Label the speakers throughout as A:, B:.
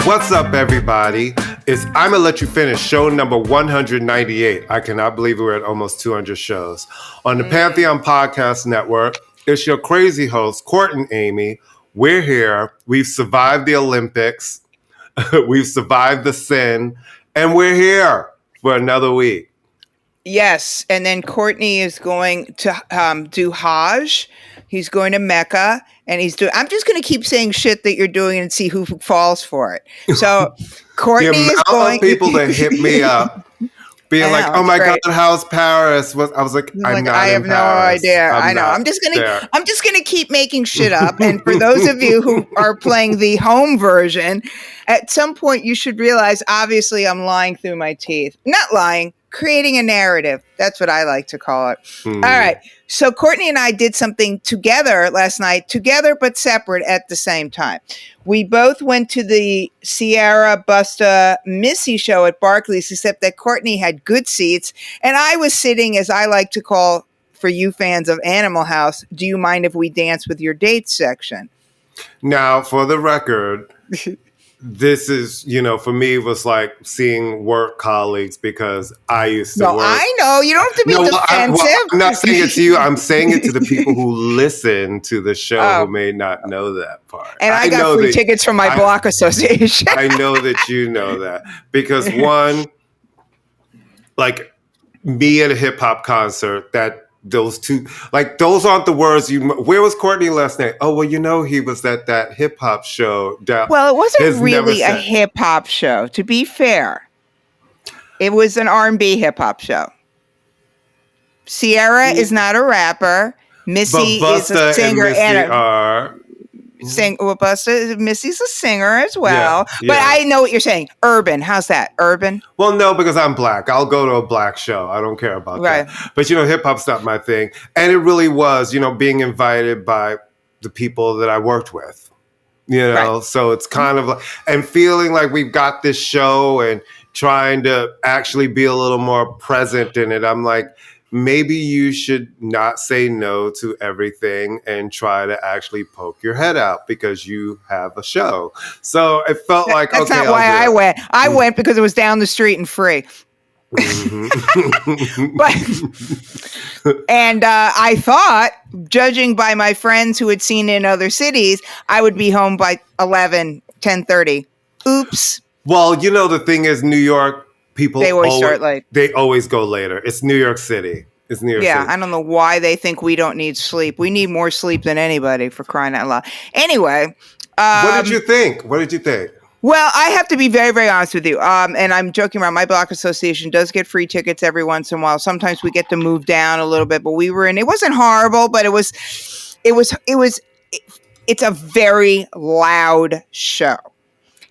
A: What's up, everybody? It's ImmaLetYouFinish, show number 198. I cannot believe we're at almost 200 shows. On the Pantheon Podcast Network, it's your crazy host, Court and Amy. We're here. We've survived the Olympics. We've survived the sin. And we're here for another week.
B: Yes. And then Courtney is going to do Hajj. He's going to Mecca. And I'm just going to keep saying shit that you're doing and see who falls for it. So Courtney is going.
A: The amount of people that hit me up being like, "Oh my God, how's Paris?" I was like, "I'm not.
B: I have no idea. I know. I'm just gonna keep making shit up. And for those of you who are playing the home version, at some point you should realize, obviously, I'm lying through my teeth. Not lying. Creating a narrative. That's what I like to call it. All right. So Courtney and I did something together last night, together but separate at the same time. We both went to the Sierra Busta Missy show at Barclays, except that Courtney had good seats. And I was sitting, as I like to call, for you fans of Animal House, do you mind if we dance with your dates section?
A: Now, for the record... This is, for me, it was like seeing work colleagues because I used to work. No,
B: I know. You don't have to be defensive.
A: I'm not saying it to you. I'm saying it to the people who listen to the show who may not know that part.
B: And I got free tickets from my block association.
A: I know that you know that. Because one, like me at a hip hop concert, those two, like, those aren't the words where was Courtney last night? Oh, well, he was at that hip hop show.
B: Well, it wasn't really a hip hop show, to be fair. It was an R&B hip hop show. Sierra is not a rapper. Missy is a singer. Missy's a singer as well. Yeah. But I know what you're saying. Urban. How's that? Urban?
A: Well, no, because I'm black. I'll go to a black show. I don't care about that. But, hip hop's not my thing. And it really was, being invited by the people that I worked with, So it's kind of like, and feeling like we've got this show and trying to actually be a little more present in it. I'm like, maybe you should not say no to everything and try to actually poke your head out because you have a show. So it felt like,
B: that's not why I went. I went because it was down the street and free. And I thought, judging by my friends who had seen it in other cities, I would be home by 10:30. Oops.
A: Well, the thing is, New York, they
B: always start late.
A: They always go later. It's New York City.
B: Yeah, I don't know why they think we don't need sleep. We need more sleep than anybody, for crying out loud. Anyway.
A: What did you think?
B: Well, I have to be very, very honest with you. And I'm joking around. My block association does get free tickets every once in a while. Sometimes we get to move down a little bit, but we were in. It wasn't horrible, but it's a very loud show.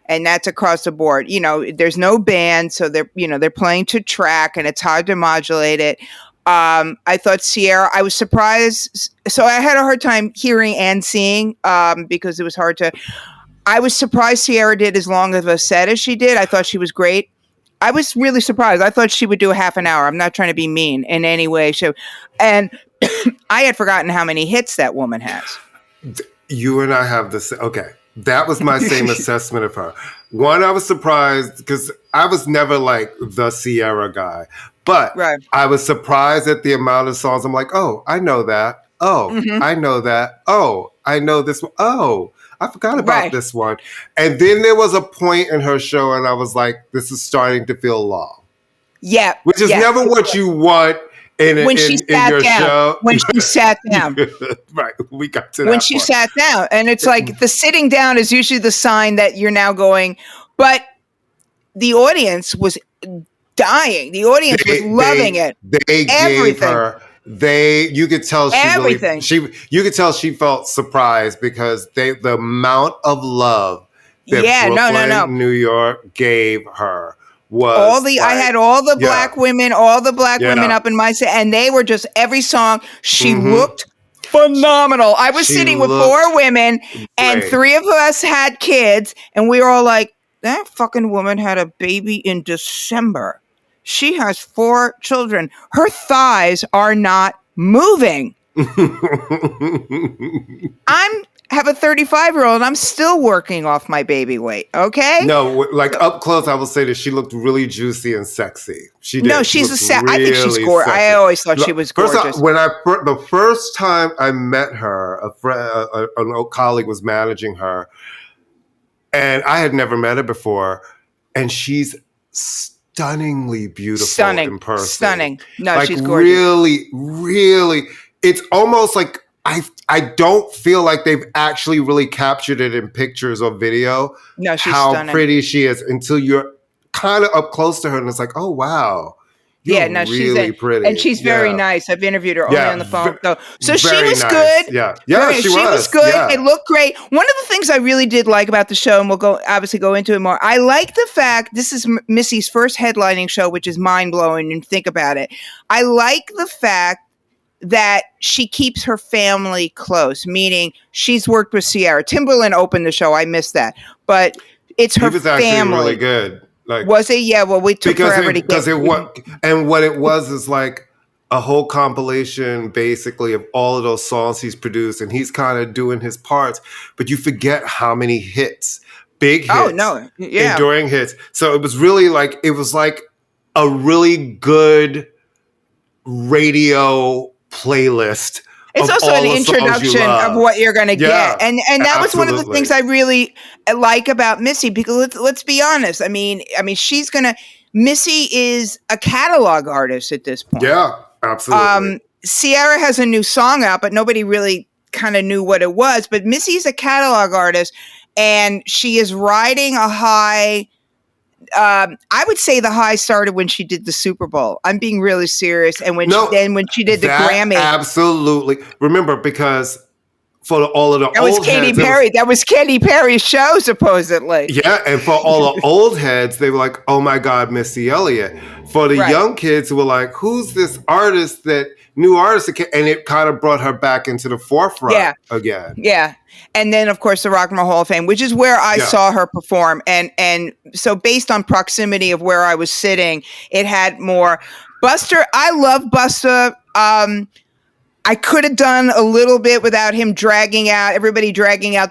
B: And that's across the board. There's no band, so they're playing to track, and it's hard to modulate it. I thought Sierra, I was surprised. So I had a hard time hearing and seeing because it was hard to. I was surprised Sierra did as long of a set as she did. I thought she was great. I was really surprised. I thought she would do a half an hour. I'm not trying to be mean in any way. And I had forgotten how many hits that woman has.
A: You and I have this. Okay. That was my same assessment of her. One, I was surprised because I was never like the Sierra guy, but I was surprised at the amount of songs. I'm like, oh, I know that. Oh, I know that. Oh, I know this one. Oh, I forgot about this one. And then there was a point in her show and I was like, this is starting to feel long.
B: Yeah.
A: Which is never what you want.
B: When she sat down.
A: Right. We got to that
B: when she sat down. And it's like the sitting down is usually the sign that you're now going. But the audience was dying. The audience was loving it.
A: They gave her. You could tell everything. You could tell she felt surprised because the amount of love that Brooklyn, New York gave her.
B: I had all the black women, up in my set, and they were just every song. She looked phenomenal. I was sitting with 4 women, and 3 of us had kids, and we were all like, that fucking woman had a baby in December. She has 4 children. Her thighs are not moving. have a 35-year-old and I'm still working off my baby weight. Okay.
A: No, like up close, I will say that she looked really juicy and sexy. She did.
B: No, she's I think she's gorgeous. I always thought she was gorgeous.
A: First, the first time I met her, an old colleague was managing her, and I had never met her before, and she's stunningly beautiful in person.
B: Stunning. No,
A: like,
B: she's gorgeous.
A: Really, really. It's almost like I don't feel like they've actually really captured it in pictures or video.
B: No, she's
A: how
B: stunning.
A: Pretty she is until you're kind of up close to her, and it's like, oh wow.
B: Yeah, no, really she's pretty, and she's very nice. I've interviewed her only on the phone, so she was nice. Good.
A: Yeah, she was
B: good.
A: Yeah.
B: It looked great. One of the things I really did like about the show, and we'll obviously go into it more. I like the fact this is Missy's first headlining show, which is mind blowing. And think about it. I like the fact that she keeps her family close, meaning she's worked with Ciara. Timberland opened the show. I missed that, but it's her family. He was actually
A: really good. Like,
B: was it? Yeah. Well, we took forever to get.
A: And what it was is like a whole compilation, basically, of all of those songs he's produced, and he's kind of doing his parts. But you forget how many hits, big hits, enduring hits. So it was really like a really good radio playlist.
B: It's also an introduction of what you're going to get. And that was one of the things I really like about Missy, because let's be honest. I mean, Missy is a catalog artist at this point.
A: Yeah, absolutely.
B: Ciara has a new song out, but nobody really kind of knew what it was. But Missy's a catalog artist, and she is riding a high. I would say the high started when she did the Super Bowl. I'm being really serious. And when she did the Grammy.
A: Absolutely. Remember, because for all of the
B: that was Katy Perry. That was Katy Perry's show, supposedly.
A: Yeah, and for all the old heads, they were like, oh my God, Missy Elliott. For the young kids who were like, who's this artist new artist? And it kind of brought her back into the forefront again.
B: Yeah. And then, of course, the Rock and Roll Hall of Fame, which is where I saw her perform. And so based on proximity of where I was sitting, it had more. Buster, I love Buster. I could have done a little bit without him dragging out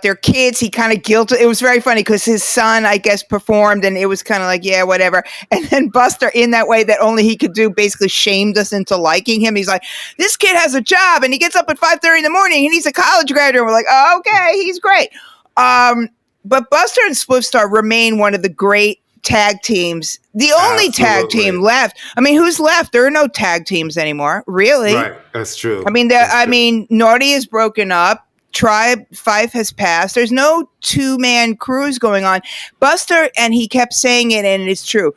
B: their kids. He kind of guilted. It was very funny because his son, I guess, performed, and it was kind of like, yeah, whatever. And then Buster, in that way that only he could do, basically shamed us into liking him. He's like, this kid has a job, and he gets up at 5:30 in the morning, and he's a college graduate. And we're like, oh, okay, he's great. But Buster and Splifstar remain one of the great tag teams. The only tag team left. I mean, who's left? There are no tag teams anymore, really.
A: Right, that's true.
B: I mean, Naughty is broken up. Tribe Fife has passed. There's no two-man crews going on. Buster, and he kept saying it, and it's true.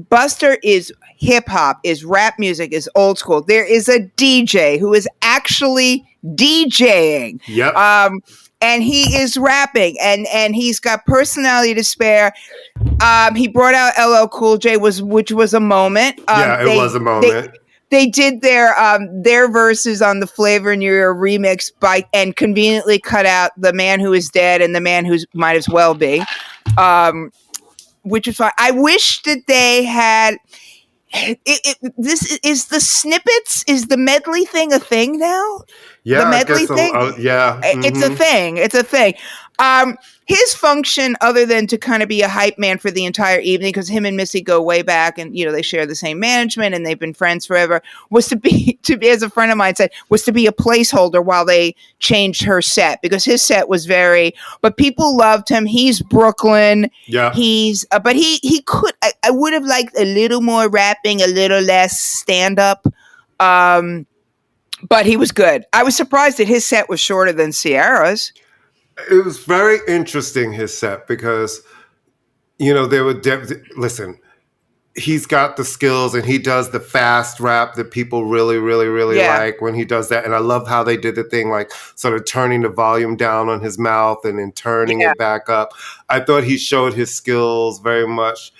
B: Buster is hip-hop, is rap music, is old school. There is a DJ who is actually DJing.
A: Yep.
B: And he is rapping, and he's got personality to spare. He brought out LL Cool J, which was a moment.
A: It was a moment.
B: They did their verses on the Flavor in Your Ear remix and conveniently cut out the man who is dead and the man who might as well be, which is fine. I wish that they had. This is the snippets. Is the medley thing a thing now?
A: Yeah,
B: the medley thing. It's a thing. It's a thing. His function, other than to kind of be a hype man for the entire evening, because him and Missy go way back, and they share the same management, and they've been friends forever, was to be, as a friend of mine said, was to be a placeholder while they changed her set, because his set was but people loved him. He's Brooklyn.
A: Yeah.
B: But he could. I would have liked a little more rapping, a little less stand up. But he was good. I was surprised that his set was shorter than Ciara's.
A: It was very interesting, his set, because, they were listen, he's got the skills, and he does the fast rap that people really, really, really like when he does that. And I love how they did the thing, like sort of turning the volume down on his mouth and then turning it back up. I thought he showed his skills very much.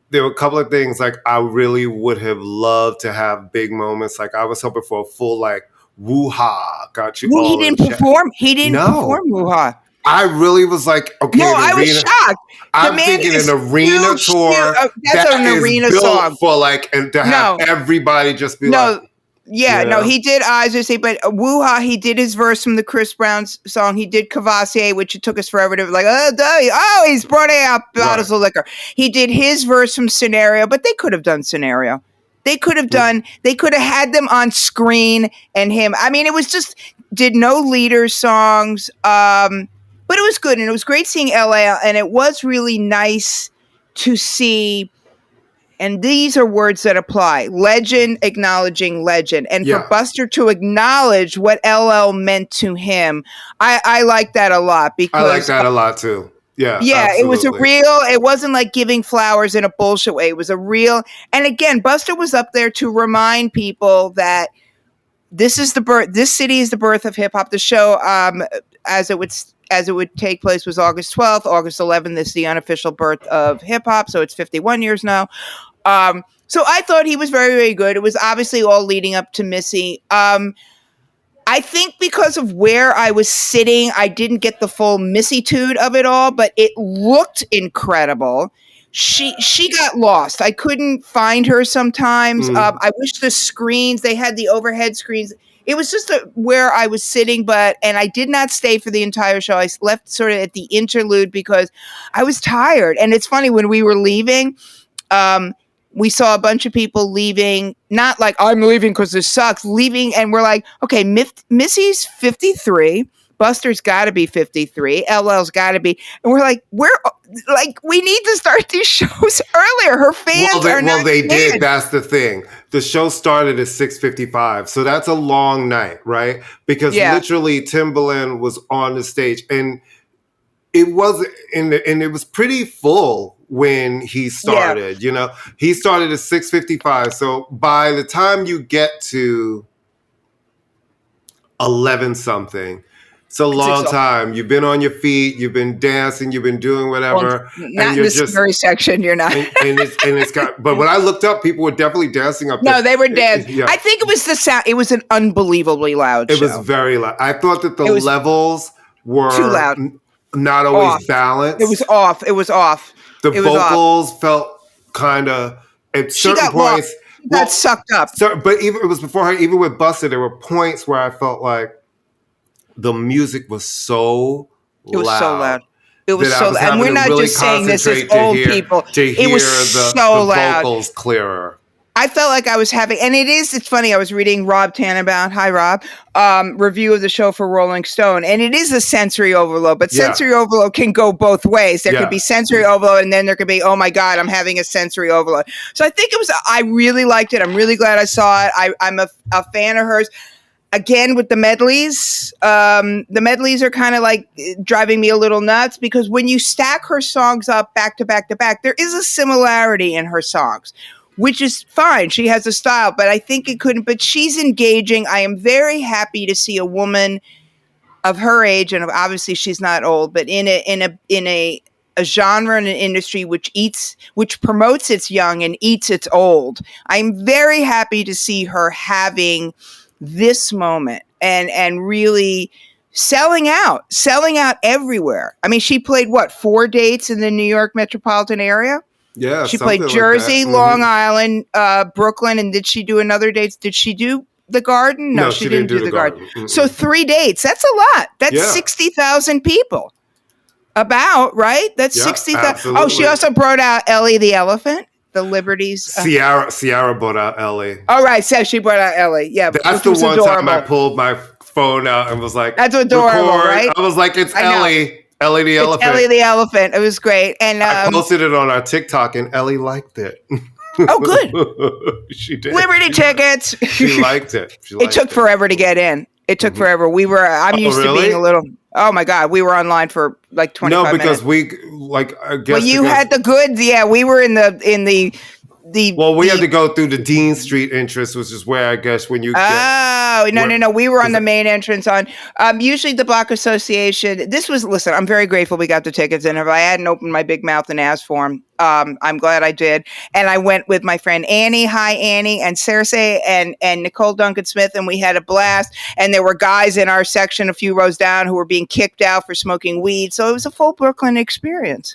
A: There were a couple of things, like, I really would have loved to have big moments. Like, I was hoping for a full, like, woo-ha, got you all
B: he didn't perform. He didn't perform woo-ha.
A: I really was like, okay.
B: No, I was shocked.
A: I'm thinking an arena tour.
B: That's an arena song
A: for, like, and to have everybody just be like.
B: Yeah, no, he did Eyes Are Say, but Woo-Ha, he did his verse from the Chris Brown song. He did Cavassier, which it took us forever to like, he's brought out bottles of liquor. He did his verse from Scenario, but they could have done Scenario. They could have had them on screen and him. I mean, it was just, did no leader songs, but it was good. And it was great seeing LA, and it was really nice to see. And these are words that apply. Legend acknowledging legend. And for Buster to acknowledge what LL meant to him, I like that a lot. Because
A: I like that a lot too. Yeah.
B: Yeah, absolutely. It was a real, it wasn't like giving flowers in a bullshit way. It was a real, and again, Buster was up there to remind people that this city is the birth of hip hop. The show, as it would take place, was August 12th. August 11th is the unofficial birth of hip hop. So it's 51 years now. So I thought he was very, very good. It was obviously all leading up to Missy. I think because of where I was sitting, I didn't get the full Missy-tude of it all, but it looked incredible. She got lost. I couldn't find her sometimes. I wish the screens, they had the overhead screens. It was just where I was sitting, and I did not stay for the entire show. I left sort of at the interlude because I was tired. And it's funny, when we were leaving, we saw a bunch of people leaving, not like, I'm leaving because this sucks, leaving, and we're like, okay, Missy's 53, Buster's got to be 53, LL's got to be, and we're like, we need to start these shows earlier. Her fans are not
A: they did. That's the thing. The show started at 6:55, so that's a long night, right? Because literally Timbaland was on the stage, and it was pretty full when he started. You know, he started at 6:55. So by the time you get to 11 something, it's a long time. You've been on your feet. You've been dancing. You've been doing whatever.
B: Well, not in the scary section. You're not.
A: and it's got. But when I looked up, people were definitely dancing up there.
B: No, they were dancing. I think it was the sound. It was an unbelievably loud show.
A: It was very loud. I thought that the levels were
B: too loud.
A: Not always balanced.
B: It was off.
A: The vocals felt kind of at certain points.
B: She got sucked up.
A: But it was before her. Even with Buster, there were points where I felt like the music was so loud.
B: It was so loud. It was so loud. And we're not just saying this as old people. It was so loud.
A: Vocals clearer.
B: I felt like I was having, and it's funny, I was reading Rob Tannenbaum, hi Rob, review of the show for Rolling Stone, and it is a sensory overload, but sensory overload can go both ways. There could be sensory overload, and then there could be, oh my God, I'm having a sensory overload. So I think I really liked it. I'm really glad I saw it. I'm a fan of hers. Again, with the medleys are kind of like driving me a little nuts, because when you stack her songs up back to back to back, there is a similarity in her songs, which is fine. She has a style, but I think it couldn't. But she's engaging. I am very happy to see a woman of her age, and obviously she's not old, but in a genre and an industry which promotes its young and eats its old. I'm very happy to see her having this moment and really selling out everywhere. I mean, she played 4 dates in the New York metropolitan area?
A: Yeah,
B: she played Jersey, Long Island, Brooklyn, and did she do another date? Did she do the Garden? No, she didn't do the Garden. Mm-hmm. So 3 dates. That's a lot. That's 60,000 people. About, right? That's 60,000. Oh, she also brought out Ellie the Elephant, the Liberties.
A: Ciara brought out Ellie.
B: All right, so she brought out Ellie. Yeah,
A: that's the one time I pulled my phone out and was like,
B: "That's adorable, right?"
A: I was like, "It's Ellie." Ellie the Elephant.
B: Ellie the Elephant. It was great. And
A: I posted it on our TikTok, and Ellie liked it.
B: Oh, good.
A: She did.
B: Liberty tickets.
A: She liked it.
B: It took forever to get in. It took forever. I'm used to being a little. Oh my God, we were online for like 25 minutes. No,
A: because I guess.
B: Well, you had the goods. Yeah, we were in the.
A: We had to go through the Dean Street entrance, which is where I guess when you.
B: No. We were on the main entrance on usually the Block Association. Listen, I'm very grateful we got the tickets, and if I hadn't opened my big mouth and asked for them, I'm glad I did. And I went with my friend Annie, hi Annie, and Cersei and Nicole Duncan Smith, and we had a blast. And there were guys in our section a few rows down who were being kicked out for smoking weed. So it was a full Brooklyn experience.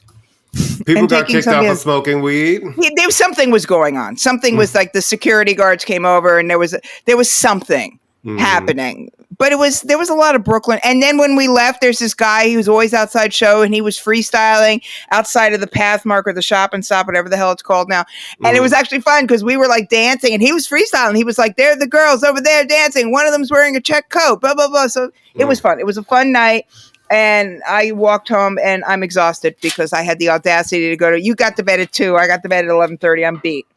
A: People got kicked out for smoking weed.
B: Something was going on. Something was like the security guards came over, and there was something happening. But there was a lot of Brooklyn. And then when we left, there's this guy who's always outside show, and he was freestyling outside of the Pathmark or the Shop and Stop, whatever the hell it's called now. And it was actually fun because we were like dancing, and he was freestyling. He was like, "There are the girls over there dancing. One of them's wearing a check coat." Blah blah blah. So it was fun. It was a fun night. And I walked home, and I'm exhausted because I had the audacity to go to. You got to bed at 2:00. I got to bed at 11:30. I'm beat.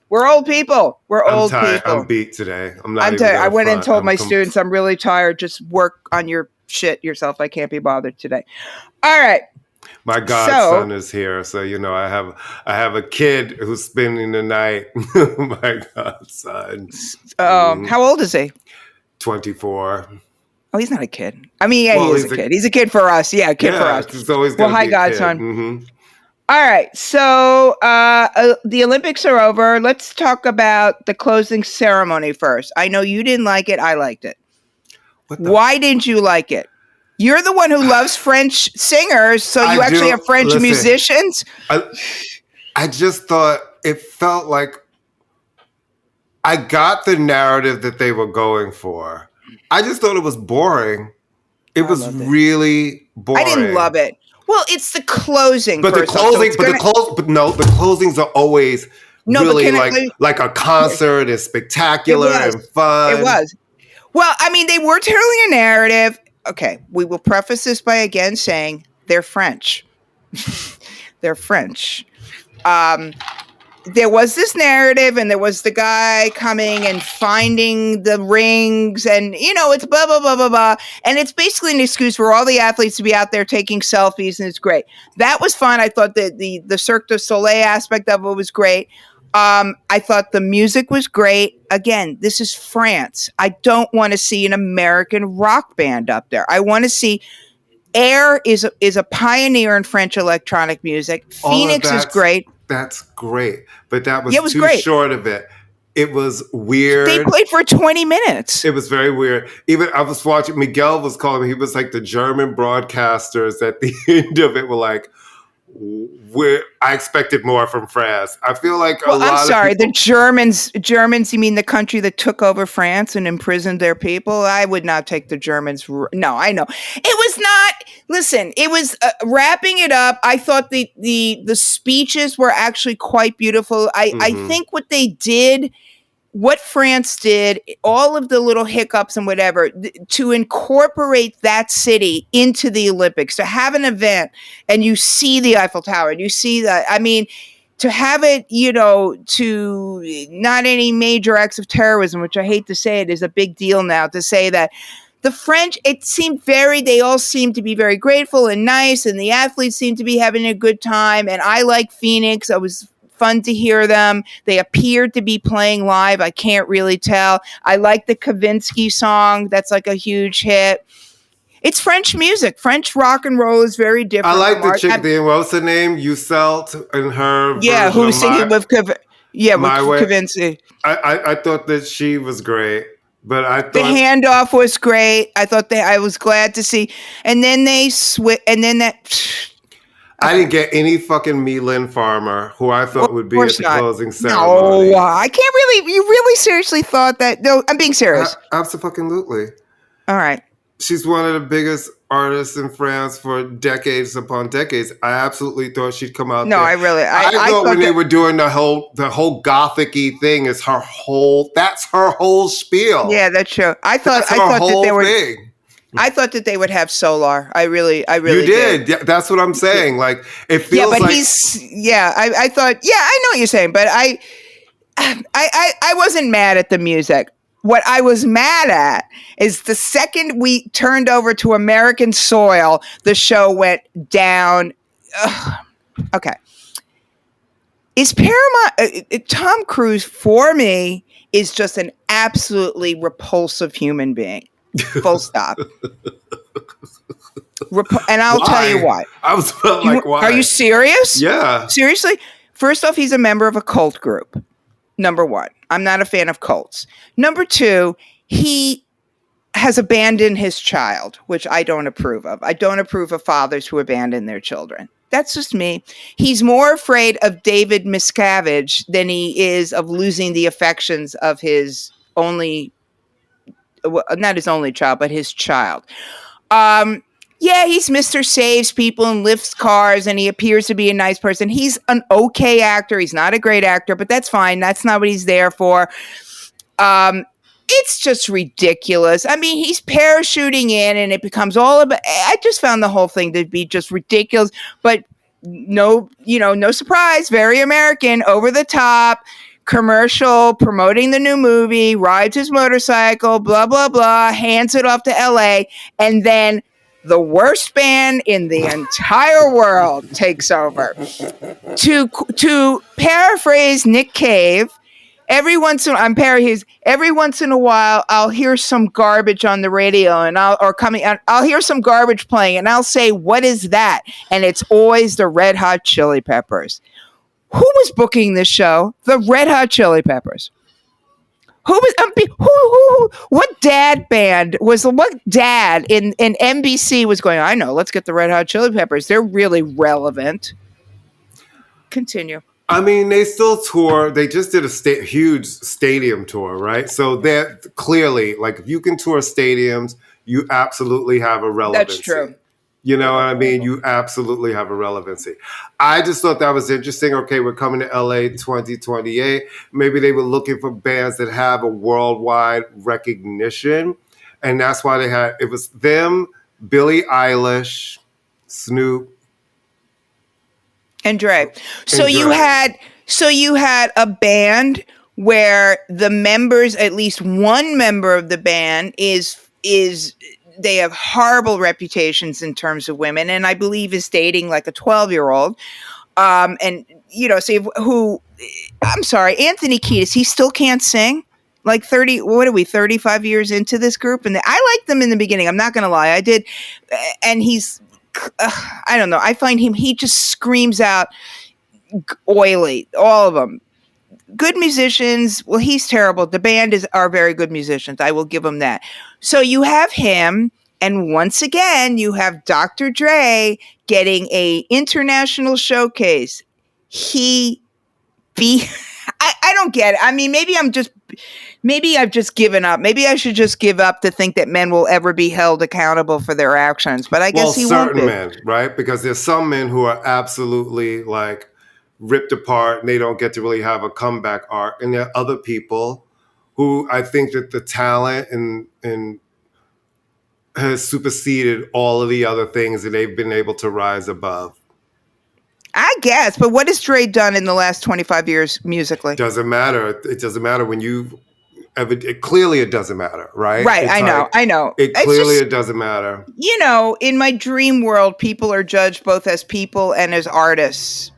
B: We're old people. I'm tired.
A: I'm beat today. I'm tired.
B: I went and told my students, I'm really tired. Just work on your shit yourself. I can't be bothered today. All right.
A: My godson is here, so I have a kid who's spending the night. My godson.
B: How old is he?
A: 24.
B: Oh, he's not a kid. I mean, yeah, he is a kid. He's a kid for us. Yeah, a kid for us.
A: He's always gonna
B: hi,
A: be
B: godson.
A: Mm-hmm.
B: All right. So the Olympics are over. Let's talk about the closing ceremony first. I know you didn't like it. I liked it. Why didn't you like it? You're the one who loves French singers, so you actually have French musicians.
A: I just thought it felt like I got the narrative that they were going for. I just thought it was boring. It was really boring.
B: I didn't love it. Well, it's the closing.
A: But the closings are always really like a concert and spectacular and fun.
B: It was. Well, I mean, they were telling a narrative. Okay, we will preface this by again saying they're French. They're French. There was this narrative, and there was the guy coming and finding the rings, and it's blah blah blah blah blah, and it's basically an excuse for all the athletes to be out there taking selfies, and it's great. That was fun. I thought that the Cirque du Soleil aspect of it was great. I thought the music was great. Again, this is France. I don't want to see an American rock band up there. I want to see. Air is a pioneer in French electronic music. Phoenix is great.
A: That's great, but that was too short of it. It was weird.
B: They played for 20 minutes.
A: It was very weird. Even I was watching, Miguel was calling me. He was like, the German broadcasters at the end of it were like, I expected more from France. I feel like
B: the Germans, you mean the country that took over France and imprisoned their people? I would not take the Germans. No, I know. It was not, listen, it was wrapping it up. I thought the speeches were actually quite beautiful. I think what France did, all of the little hiccups and whatever, to incorporate that city into the Olympics, to have an event and you see the Eiffel Tower and you see that, I mean, to have it, to not any major acts of terrorism, which I hate to say it is a big deal now to say that. The French, they all seemed to be very grateful and nice, and the athletes seemed to be having a good time, and I like Phoenix. I was fun to hear them. They appeared to be playing live. I can't really tell. I like the Kavinsky song. That's like a huge hit. It's French music. French rock and roll is very different.
A: I like the chick there. What's her name? Uselt and her.
B: Yeah, who's singing with Kavinsky.
A: I thought that she was great. But I thought
B: the handoff was great. I was glad to see. And then they
A: I didn't get any fucking Milan Farmer, who I thought would be at the closing ceremony.
B: No, I can't really. You really seriously thought that? No, I'm being serious.
A: Absolutely.
B: All right.
A: She's one of the biggest artists in France for decades upon decades. I absolutely thought she'd come out.
B: No,
A: there. I thought when they were doing the whole gothic-y thing, that's her whole spiel.
B: Yeah, that's true. I thought that they were. Thing. I thought that they would have Solar. I really
A: You did. Yeah, that's what I'm saying. Like, it feels like.
B: I thought, I know what you're saying, but I wasn't mad at the music. What I was mad at is the second we turned over to American soil, the show went down. Okay. Is Paramount, Tom Cruise, for me, is just an absolutely repulsive human being. Full stop. And I'll tell you why.
A: I was like, why?
B: Are you serious?
A: Yeah.
B: Seriously? First off, he's a member of a cult group. Number one, I'm not a fan of cults. Number two, he has abandoned his child, which I don't approve of. I don't approve of fathers who abandon their children. That's just me. He's more afraid of David Miscavige than he is of losing the affections of his only, not his only child, but his child. Yeah, he's Mr. Saves people and lifts cars, and he appears to be a nice person. He's an okay actor. He's not a great actor, but that's fine. That's not what he's there for. It's just ridiculous. I mean, he's parachuting in and it becomes all about, I just found the whole thing to be just ridiculous, but no surprise, very American, over the top, commercial, promoting the new movie, rides his motorcycle, blah, blah, blah, hands it off to LA. And then the worst band in the entire world takes over. To paraphrase Nick Cave, every once in a while, I'll hear some garbage on the radio, and I'll hear some garbage playing, and I'll say, "What is that?" And it's always the Red Hot Chili Peppers. Who was booking this show? The Red Hot Chili Peppers. What dad in NBC was going, I know, let's get the Red Hot Chili Peppers. They're really relevant. Continue.
A: I mean, they still tour. They just did a huge stadium tour, right? So they're clearly, like, if you can tour stadiums, you absolutely have a relevancy.
B: That's true.
A: You know what I mean? You absolutely have a relevancy. I just thought that was interesting. Okay, we're coming to LA 2028. Maybe they were looking for bands that have a worldwide recognition. And that's why it was them, Billie Eilish, Snoop,
B: and Dre. So you had a band where the members, at least one member of the band is they have horrible reputations in terms of women, and I believe is dating like a 12-year-old. And I'm sorry, Anthony Kiedis, he still can't sing. Like 35 years into this group, and I liked them in the beginning. I'm not going to lie, I did. And he's, I don't know. I find he just screams out oily. All of them. Good musicians. Well, he's terrible. The band are very good musicians. I will give him that. So you have him, and once again, you have Dr. Dre getting a international showcase. I don't get it. I mean, maybe I've just given up. Maybe I should just give up to think that men will ever be held accountable for their actions. But I guess he won't be.
A: Certain men, right? Because there's some men who are absolutely like ripped apart and they don't get to really have a comeback arc. And there are other people who I think that the talent and has superseded all of the other things that they've been able to rise above.
B: I guess, but what has Dre done in the last 25 years musically?
A: Doesn't matter. It doesn't matter when clearly it doesn't matter, right?
B: Right, I know.
A: It doesn't matter.
B: You know, in my dream world, people are judged both as people and as artists.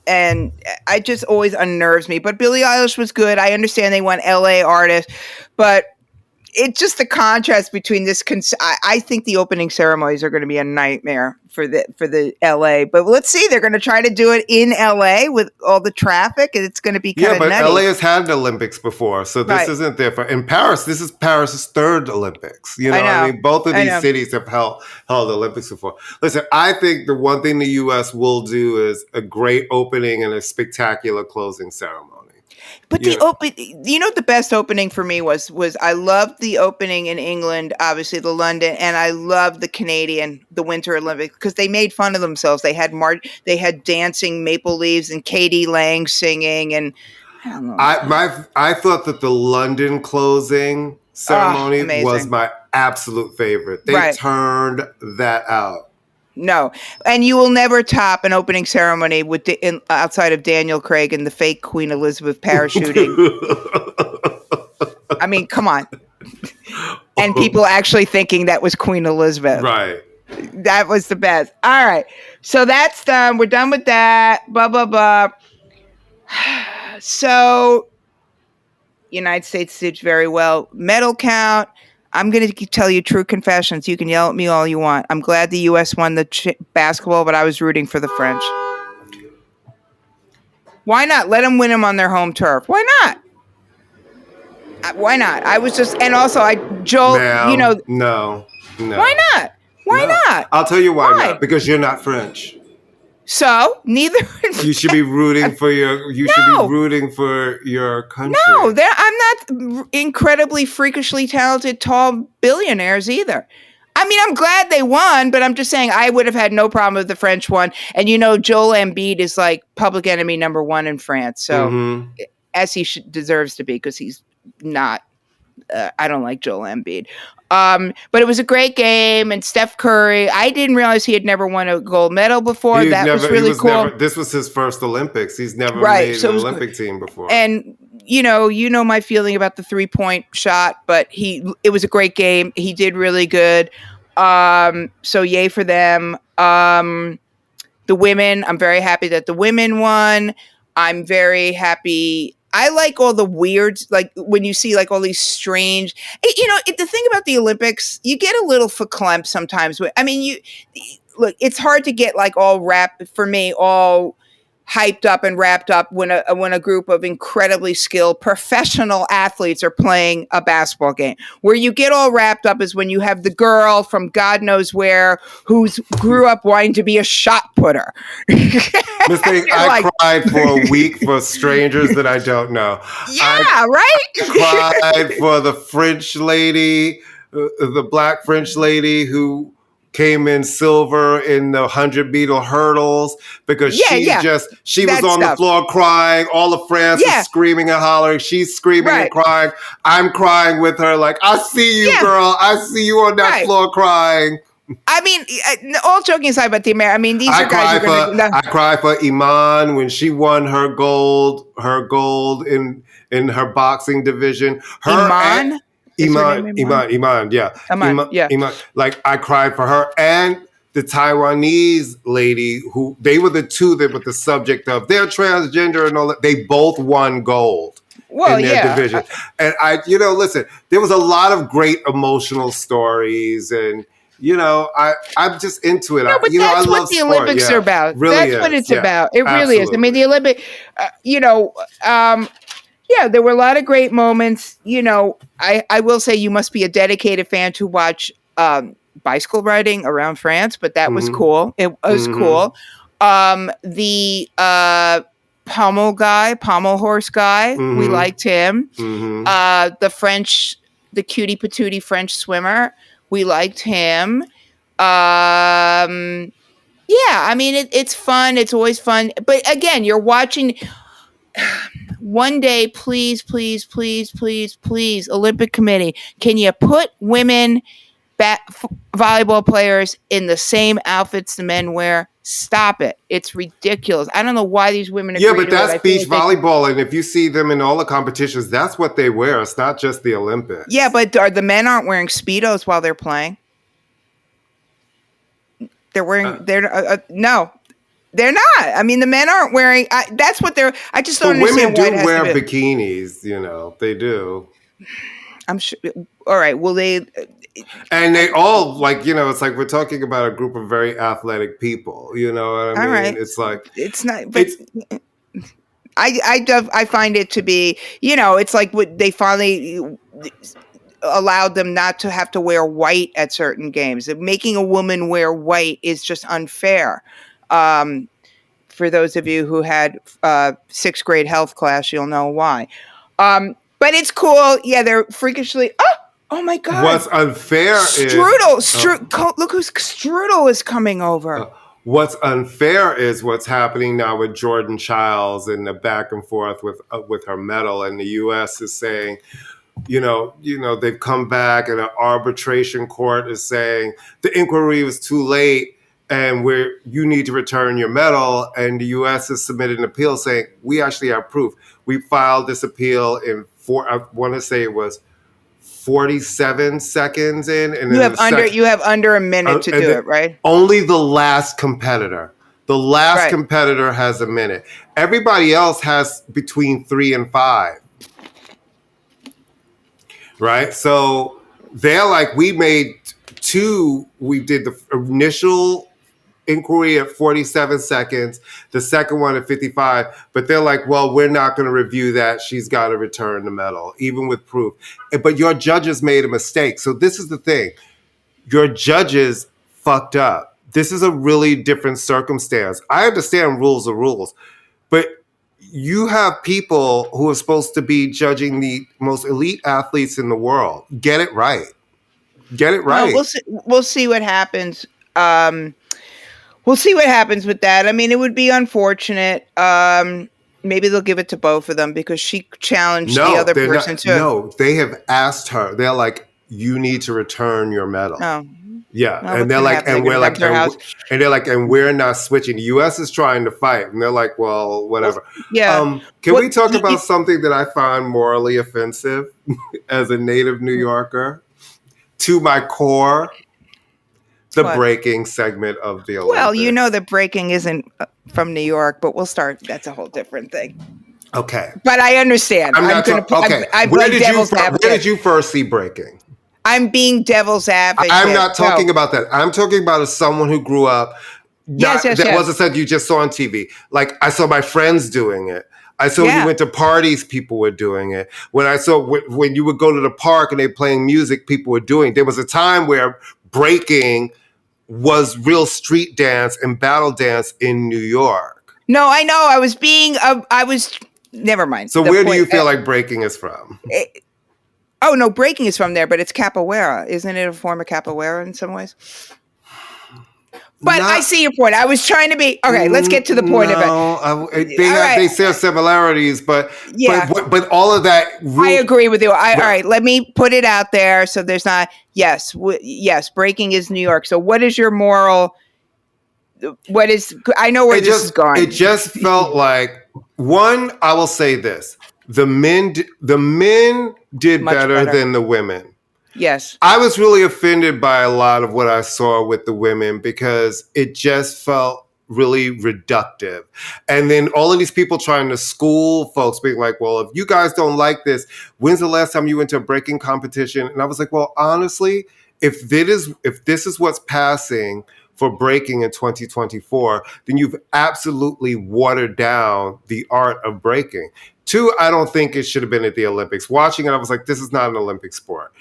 B: And it just always unnerves me. But Billie Eilish was good. I understand they want LA artists, but it's just the contrast between this. I think the opening ceremonies are going to be a nightmare for the LA. But let's see. They're going to try to do it in LA with all the traffic, and it's going to be kind of nutty.
A: Yeah, but LA has had the Olympics before, so this isn't there. In Paris, this is Paris's third Olympics. You know, I mean, both of these cities have held Olympics before. Listen, I think the one thing the U.S. will do is a great opening and a spectacular closing ceremony.
B: But the best opening for me was I loved the opening in England, obviously the London, and I loved the Winter Olympics because they made fun of themselves. They had dancing maple leaves and Katie Lang singing, and I don't know.
A: I thought that the London closing ceremony was my absolute favorite. They turned that out.
B: No, and you will never top an opening ceremony outside of Daniel Craig and the fake Queen Elizabeth parachuting. I mean, come on. And people actually thinking that was Queen Elizabeth.
A: Right.
B: That was the best. All right. So that's done. We're done with that. Blah, blah, blah. So, United States did very well. Medal count. I'm going to tell you true confessions. You can yell at me all you want. I'm glad the U.S. won the basketball, but I was rooting for the French. Why not? Let them win them on their home turf. Why not? Why not? I was just, and also Joel,
A: No.
B: Why not? Why not?
A: I'll tell you why not. Because you're not French.
B: So neither.
A: You should be rooting for your. You should be rooting for your country.
B: No, I'm not incredibly freakishly talented tall billionaires either. I mean, I'm glad they won, but I'm just saying I would have had no problem with the French one. And Joel Embiid is like public enemy number one in France, so as he deserves to be, because he's not. I don't like Joel Embiid. But it was a great game, and Steph Curry, I didn't realize he had never won a gold medal before. Was really cool.
A: This was his first Olympics. He's never made an Olympic team before.
B: And you know my feeling about the 3-point shot, but it was a great game. He did really good. So yay for them. The women, I'm very happy that the women won. I'm very happy. I like all the weirds, like when you see like all these strange, the thing about the Olympics, you get a little verklempt sometimes. I mean, look, it's hard to get like all hyped up and wrapped up when a group of incredibly skilled professional athletes are playing a basketball game. Where you get all wrapped up is when you have the girl from God knows where who's grew up wanting to be a shot putter.
A: I cried for a week for strangers that I don't know.
B: Yeah, right?
A: I cried for the French lady, the black French lady who came in silver in the 100-meter hurdles because she was on the floor crying. All of France was screaming and hollering. She's screaming and crying. I'm crying with her like, I see you, girl. I see you on that floor crying.
B: I mean, all joking aside about the American, I mean, these are guys who are going to...
A: I cry for Iman when she won her gold in her boxing division.
B: Iman?
A: Iman, yeah. Iman. Like, I cried for her and the Taiwanese lady who, they were the two that were the subject of, they're transgender and all that. They both won gold in their division. And listen, there was a lot of great emotional stories and, I'm just into it.
B: No, but that's what the Olympics are about. Really that's what it's about. It really is. I mean, the Olympic, there were a lot of great moments. I will say you must be a dedicated fan to watch bicycle riding around France, but that was cool. It was cool. The pommel horse guy, we liked him. The cutie patootie French swimmer, we liked him. I mean, it's fun. It's always fun. But again, you're watching... One day, please, please, please, please, please, Olympic Committee, can you put women volleyball players in the same outfits the men wear? Stop it. It's ridiculous. I don't know why these women agree
A: but that's beach volleyball, and if you see them in all the competitions, that's what they wear. It's not just the Olympics.
B: Yeah, but the men aren't wearing Speedos while they're playing. They're wearing... no. They're not. I mean, the men aren't wearing... that's what they're... I just don't understand why it has to be.
A: Women do wear bikinis, they do.
B: I'm sure... All right, well, they...
A: And they all, it's like we're talking about a group of very athletic people. You know what I mean?
B: All right.
A: It's like...
B: It's not... But I find it to be... it's like they finally allowed them not to have to wear white at certain games. Making a woman wear white is just unfair. For those of you who had 6th grade health class, you'll know why. But it's cool. Yeah, they're freakishly... Oh my God.
A: What's unfair
B: Strudel. Look who's Strudel is coming over.
A: What's unfair is what's happening now with Jordan Childs and the back and forth with her medal. And the U.S. is saying, they've come back and an arbitration court is saying the inquiry was too late and you need to return your medal. And the U.S. has submitted an appeal saying we actually have proof. We filed this appeal I want to say it was 47 seconds in, and
B: you have under a minute to do it, right?
A: Only the last competitor. The last competitor has a minute. Everybody else has between 3 and 5. Right? So they're like, we did the initial inquiry at 47 seconds, the second one at 55, but they're like, well, we're not going to review that. She's got to return the medal, even with proof. But your judges made a mistake. So this is the thing. Your judges fucked up. this is a really different circumstance. I understand rules are rules, but you have people who are supposed to be judging the most elite athletes in the world. Get it right. Get it right.
B: No, we'll see what happens. We'll see what happens with that. I mean, it would be unfortunate. Maybe they'll give it to both of them because she challenged the other person too.
A: No, they have asked her. They're like, you need to return your medal.
B: Oh.
A: Yeah, no, and they're like, and we're like, and they're like, and we're not switching. The U.S. is trying to fight, and they're like, well, whatever.
B: Yeah.
A: Can we talk about something that I find morally offensive as a native New Yorker to my core? The breaking segment of the Olympics.
B: Well, you know that breaking isn't from New York, but we'll start. That's a whole different thing.
A: Okay,
B: but I understand.
A: Where did you first see breaking?
B: I'm being devil's advocate.
A: I'm not talking about that. I'm talking about as someone who grew up. That wasn't something you just saw on TV. Like, I saw my friends doing it. I saw when you went to parties, people were doing it. When you would go to the park and they were playing music, people were doing it. There was a time where breaking was real street dance and battle dance in New York.
B: No, I know. Never mind.
A: So where do you feel like breaking is from?
B: Oh, no, breaking is from there, but it's capoeira. Isn't it a form of capoeira in some ways? But I see your point. I was trying to be... Okay, let's get to the point of
A: it. They share similarities, but all of that...
B: I agree with you. All right, let me put it out there so there's not... Yes, breaking is New York. So what is your moral... I know where this is going.
A: It just felt like... One, I will say this. The men did better than the women.
B: Yes.
A: I was really offended by a lot of what I saw with the women because it just felt really reductive. And then all of these people trying to school folks being like, well, if you guys don't like this, when's the last time you went to a breaking competition? And I was like, well, honestly, if this is what's passing for breaking in 2024, then you've absolutely watered down the art of breaking. Two, I don't think it should have been at the Olympics. Watching it, I was like, this is not an Olympic sport.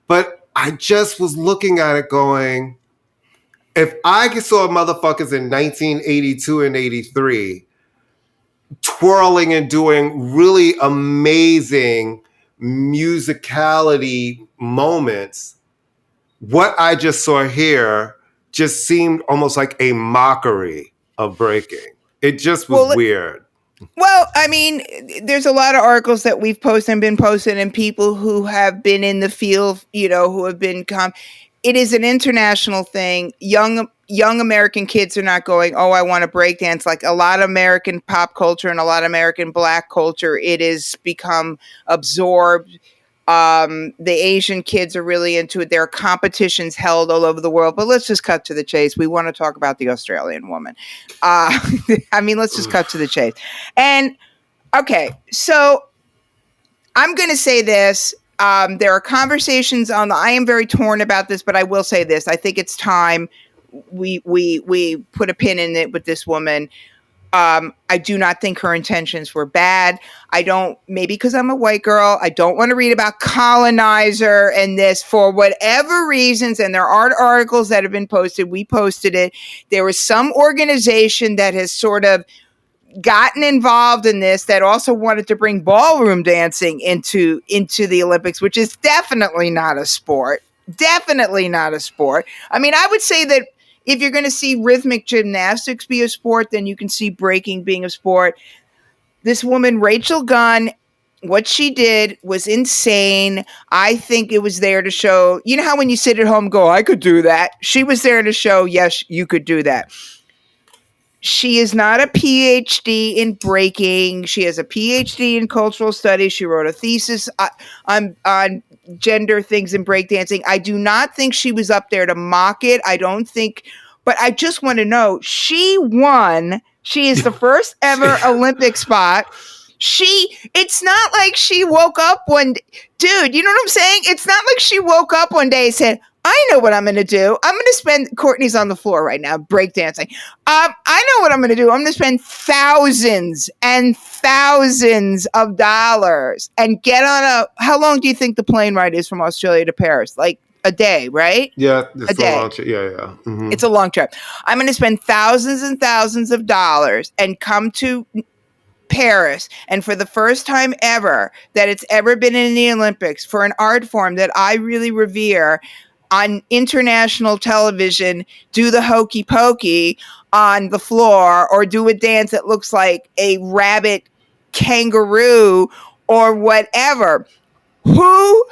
A: But I just was looking at it going, if I saw motherfuckers in 1982 and 83 twirling and doing really amazing musicality moments, what I just saw here just seemed almost like a mockery of breaking. It just was weird.
B: Well, I mean, there's a lot of articles that we've posted and been posted, and people who have been in the field, who have been it is an international thing. Young American kids are not going, oh, I want to break dance. Like a lot of American pop culture and a lot of American Black culture, it has become absorbed. The Asian kids are really into it. There are competitions held all over the world, but let's just cut to the chase. We want to talk about the Australian woman. Let's just cut to the chase. And okay, so I'm going to say this. There are conversations I am very torn about this, but I will say this. I think it's time we put a pin in it with this woman. I do not think her intentions were bad. Maybe because I'm a white girl, I don't want to read about colonizer and this for whatever reasons. And there are articles that have been posted. We posted it. There was some organization that has sort of gotten involved in this that also wanted to bring ballroom dancing into the Olympics, which is definitely not a sport. Definitely not a sport. I mean, I would say that if you're going to see rhythmic gymnastics be a sport, then you can see breaking being a sport. This woman, Rachel Gunn, what she did was insane. I think it was there to show, you know how when you sit at home and go, I could do that. She was there to show, yes, you could do that. She is not a PhD in breaking. She has a PhD in cultural studies. She wrote a thesis on gender things in breakdancing. I do not think she was up there to mock it. I don't think, but I just want to know, she won. She is the first ever Olympic spot. It's not like she woke up dude, you know what I'm saying? It's not like she woke up one day and said, I know what I'm going to do. I'm going to spend, Courtney's on the floor right now, breakdancing. I know what I'm going to do. I'm going to spend thousands and thousands of dollars and get on how long do you think the plane ride is from Australia to Paris? Like a day, right?
A: Yeah,
B: A
A: it's a
B: day.
A: long trip. Yeah. Mm-hmm.
B: It's a long trip. I'm going to spend thousands and thousands of dollars and come to Paris, and for the first time ever that it's ever been in the Olympics, for an art form that I really revere, on international television, do the hokey pokey on the floor or do a dance that looks like a rabbit kangaroo or whatever. Who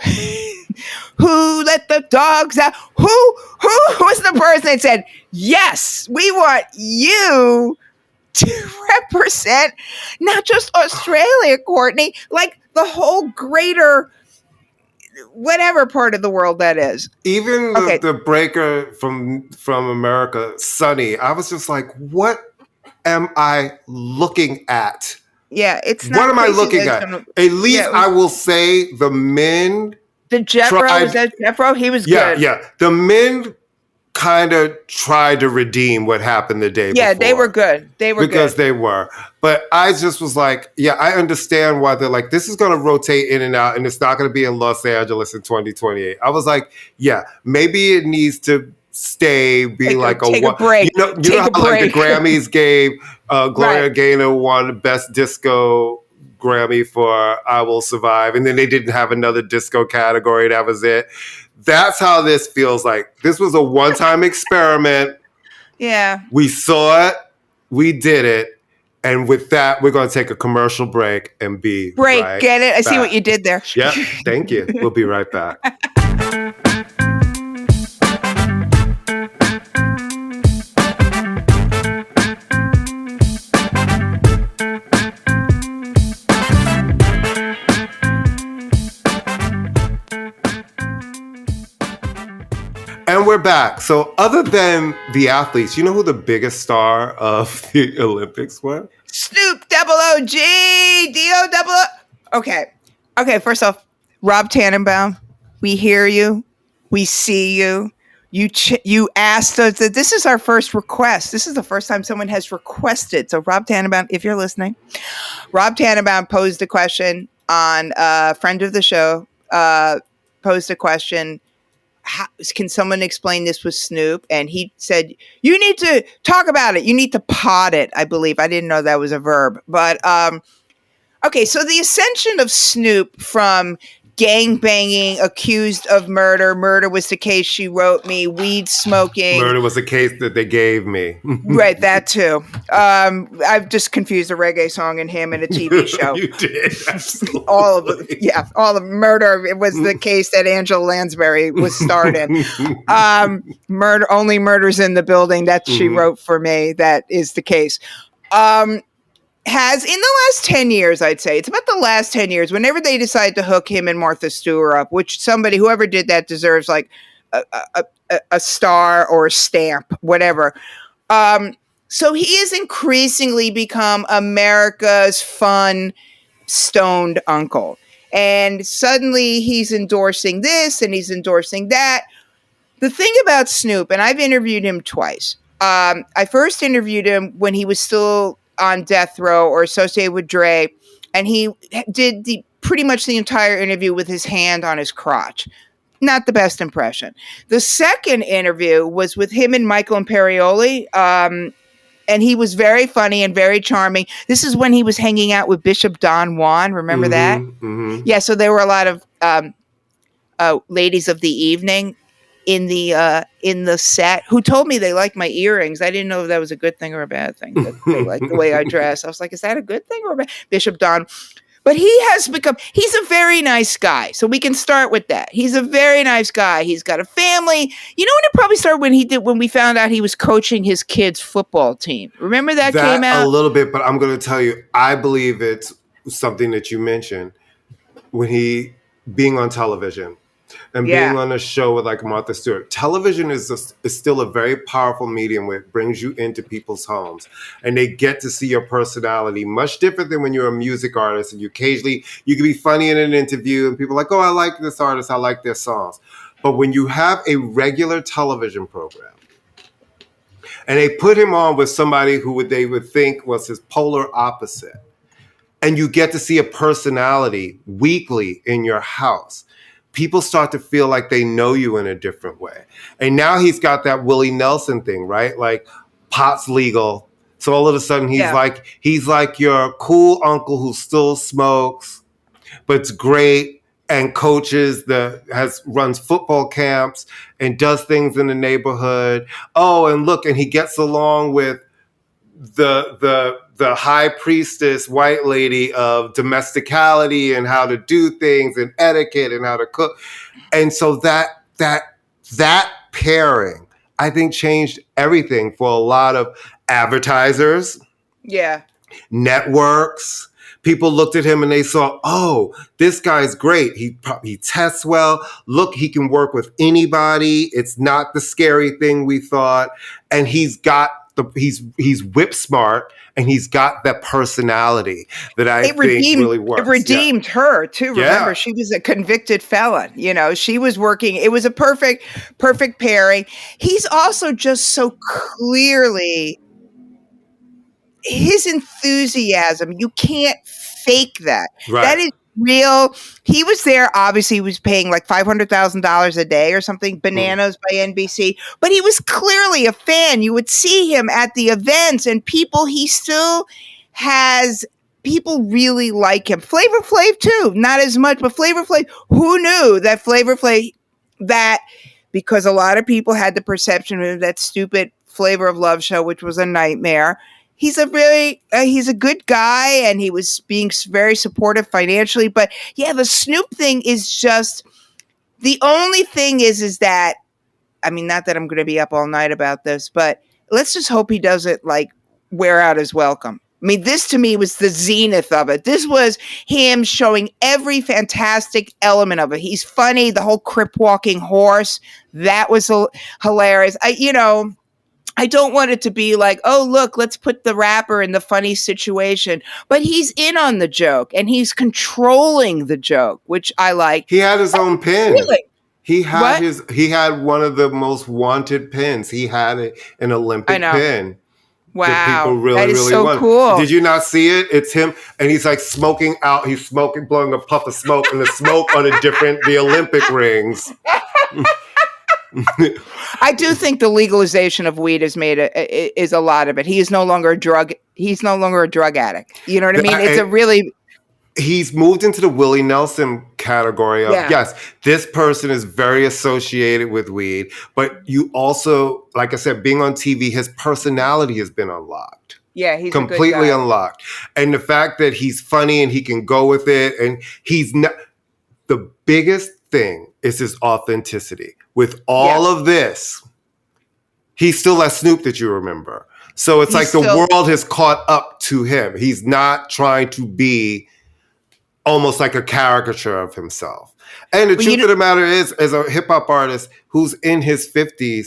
B: let the dogs out? Who was the person that said, yes, we want you to represent not just Australia, Courtney, like the whole greater whatever part of the world that is.
A: Even the breaker from America, Sunny, I was just like, what am I looking at?
B: Yeah, it's not.
A: What am I looking at? At least I will say the men.
B: The Jet Bro, was that Jet Bro? He was good.
A: Yeah. The men kind of tried to redeem what happened the day before.
B: Yeah, they were good.
A: Because they were. But I just was like, yeah, I understand why they're like, this is going to rotate in and out, and it's not going to be in Los Angeles in 2028. I was like, yeah, maybe it needs to be like a
B: break.
A: You know how like the Grammys gave Gloria Gaynor won Best Disco Grammy for I Will Survive, and then they didn't have another disco category. That was it. That's how this feels like. This was a one-time experiment.
B: Yeah.
A: We saw it. We did it. And with that, we're going to take a commercial break and be right
B: Get it? I
A: back.
B: See what you did there.
A: Yeah. Thank you. We'll be right back. And we're back. So other than the athletes, you know who the biggest star of the Olympics was?
B: Snoop OG, D-O-double-O. Okay, first off, Rob Tannenbaum, we hear you. We see you. You asked us that this is our first request. This is the first time someone has requested. So Rob Tannenbaum, if you're listening, Rob Tannenbaum posed a question on a friend of the show, posed a question. Can someone explain this with Snoop? And he said, you need to talk about it. You need to pod it, I believe. I didn't know that was a verb. But, okay, so the ascension of Snoop from gang banging, accused of murder. Murder was the case she wrote me. Weed smoking.
A: Murder was the case that they gave me.
B: Right, that too. I've just confused a reggae song and him in a TV show.
A: You did, absolutely.
B: All of murder. It was the case that Angela Lansbury was starred in. Only Murders in the Building that she wrote for me. That is the case. Has in the last 10 years, I'd say, it's about the last 10 years, whenever they decide to hook him and Martha Stewart up, which whoever did that deserves like a star or a stamp, whatever. So he has increasingly become America's fun, stoned uncle. And suddenly he's endorsing this and he's endorsing that. The thing about Snoop, and I've interviewed him twice. I first interviewed him when he was still on death row or associated with Dre, and he did pretty much the entire interview with his hand on his crotch. Not the best impression. The second interview was with him and Michael Imperioli, and he was very funny and very charming. This is when he was hanging out with Bishop Don Juan. Remember that? Mm-hmm. Yeah, so there were a lot of ladies of the evening in the set who told me they liked my earrings. I didn't know if that was a good thing or a bad thing. That they liked the way I dress. I was like, is that a good thing or a bad? Bishop Don. But he's a very nice guy. So we can start with that. He's a very nice guy. He's got a family. You know when it probably started when we found out he was coaching his kids' football team. Remember that came out?
A: A little bit, but I'm going to tell you, I believe it's something that you mentioned when he being on television. And being on a show with like Martha Stewart. Television is still a very powerful medium where it brings you into people's homes. And they get to see your personality much different than when you're a music artist. And you can be funny in an interview and people are like, oh, I like this artist. I like their songs. But when you have a regular television program and they put him on with somebody who they would think was his polar opposite, and you get to see a personality weekly in your house, people start to feel like they know you in a different way. And now he's got that Willie Nelson thing, right? Like pot's legal. So all of a sudden he's like your cool uncle who still smokes, but's great and runs football camps and does things in the neighborhood. Oh, and look, and he gets along with the high priestess white lady of domesticality and how to do things and etiquette and how to cook. And so that pairing, I think, changed everything for a lot of advertisers, networks. People looked at him and they saw, oh, this guy's great. He tests well. Look, he can work with anybody. It's not the scary thing we thought. And he's whip smart, and he's got that personality that I think really works.
B: It redeemed her too. Remember, she was a convicted felon. You know, she was working. It was a perfect pairing. He's also just so clearly, his enthusiasm, you can't fake that. Right. That is real. He was there. Obviously, he was paying like $500,000 a day or something, bananas by NBC. But he was clearly a fan. You would see him at the events, and he still has people really like him. Flavor Flav too, not as much, but Flavor Flav. Who knew that Flavor Flav, because a lot of people had the perception of that stupid Flavor of Love show, which was a nightmare. He's a good guy, and he was being very supportive financially. But yeah, the Snoop thing is just, the only thing is that, I mean, not that I'm going to be up all night about this, but let's just hope he doesn't like wear out his welcome. I mean, this to me was the zenith of it. This was him showing every fantastic element of it. He's funny. The whole crip walking horse, that was hilarious. I don't want it to be like, oh, look, let's put the rapper in the funny situation. But he's in on the joke, and he's controlling the joke, which I like.
A: He had his own pin.
B: Really?
A: He had one of the most wanted pins. He had an Olympic pin.
B: Wow.
A: That people really,
B: that is
A: really
B: so
A: wanted.
B: cool.
A: Did you not see it? It's him, and he's like smoking out. He's smoking, blowing a puff of smoke, and the smoke on the Olympic rings.
B: I do think the legalization of weed has made is a lot of it. He is no longer a drug. He's no longer a drug addict. You know what I mean?
A: He's moved into the Willie Nelson category of, yes, this person is very associated with weed, but you also, like I said, being on TV, his personality has been unlocked.
B: Yeah, he's
A: completely unlocked. And the fact that he's funny and he can go with it, and he's not, the biggest thing is his authenticity. With all of this, he's still that Snoop that you remember. So it's like the world has caught up to him. He's not trying to be almost like a caricature of himself. And the truth of the matter is, as a hip hop artist who's in his 50s,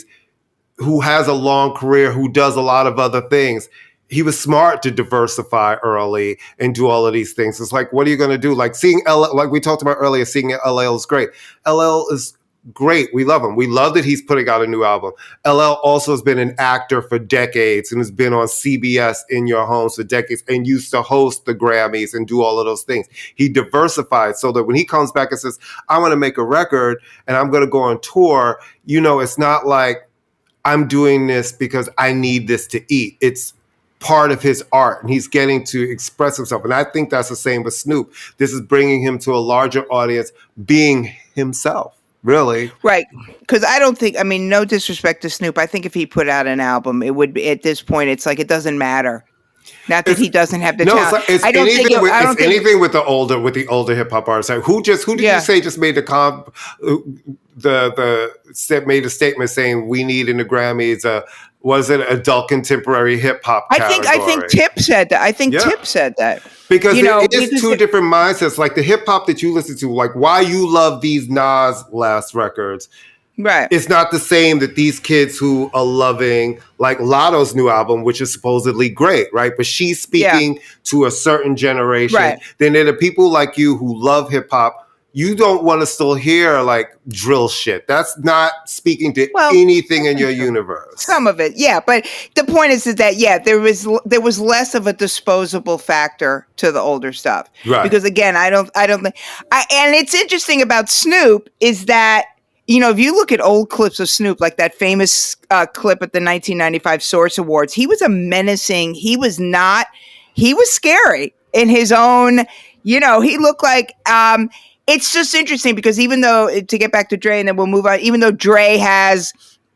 A: who has a long career, who does a lot of other things, he was smart to diversify early and do all of these things. It's like, what are you going to do? Like seeing LL, like we talked about earlier, seeing LL is great. LL is great. We love him. We love that he's putting out a new album. LL also has been an actor for decades and has been on CBS In Your Homes for decades and used to host the Grammys and do all of those things. He diversified so that when he comes back and says, I want to make a record and I'm going to go on tour, it's not like I'm doing this because I need this to eat. It's part of his art, and he's getting to express himself. And I think that's the same with Snoop. This is bringing him to a larger audience, being himself. Really?
B: Right. Because I don't think, no disrespect to Snoop. I think if he put out an album, it would be, at this point, it's like, it doesn't matter. Not that he doesn't have the talent.
A: It's anything with the older hip hop artists. Like, who did you say just made made a statement saying we need in the Grammys was it adult contemporary hip hop category?
B: I think Tip said that. Tip said that.
A: Because it is two different mindsets. Like the hip hop that you listen to, like why you love these Nas last records.
B: Right.
A: It's not the same that these kids who are loving like Lotto's new album, which is supposedly great, right? But she's speaking to a certain generation. Right. Then there are the people like you who love hip hop you don't want to still hear like drill shit. That's not speaking to anything in your universe.
B: Some of it, yeah. But the point is that there was less of a disposable factor to the older stuff.
A: Right.
B: Because again, I don't think and it's interesting about Snoop is that, you know, if you look at old clips of Snoop, like that famous clip at the 1995 Source Awards, he was he was scary in his own, you know, he looked like, it's just interesting because even though, to get back to Dre and then we'll move on, even though Dre has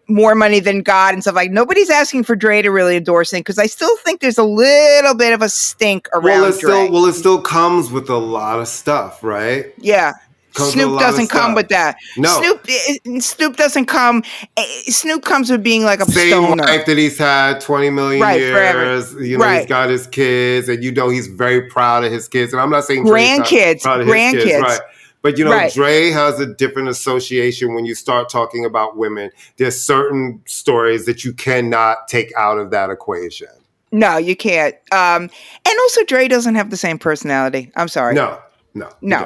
B: more money than God and stuff, like nobody's asking for Dre to really endorse things because I still think there's a little bit of a stink around Dre.
A: It still comes with a lot of stuff, right?
B: Yeah. Snoop doesn't come with that.
A: No.
B: Snoop doesn't come. Snoop comes with being like a
A: same
B: stoner.
A: life that he's had 20 million years. Forever. You know, he's got his kids, and you know he's very proud of his kids. And I'm not saying
B: grandkids,
A: right? But you know, Dre has a different association when you start talking about women. There's certain stories that you cannot take out of that equation.
B: No, you can't. And also, Dre doesn't have the same personality. I'm sorry.
A: No.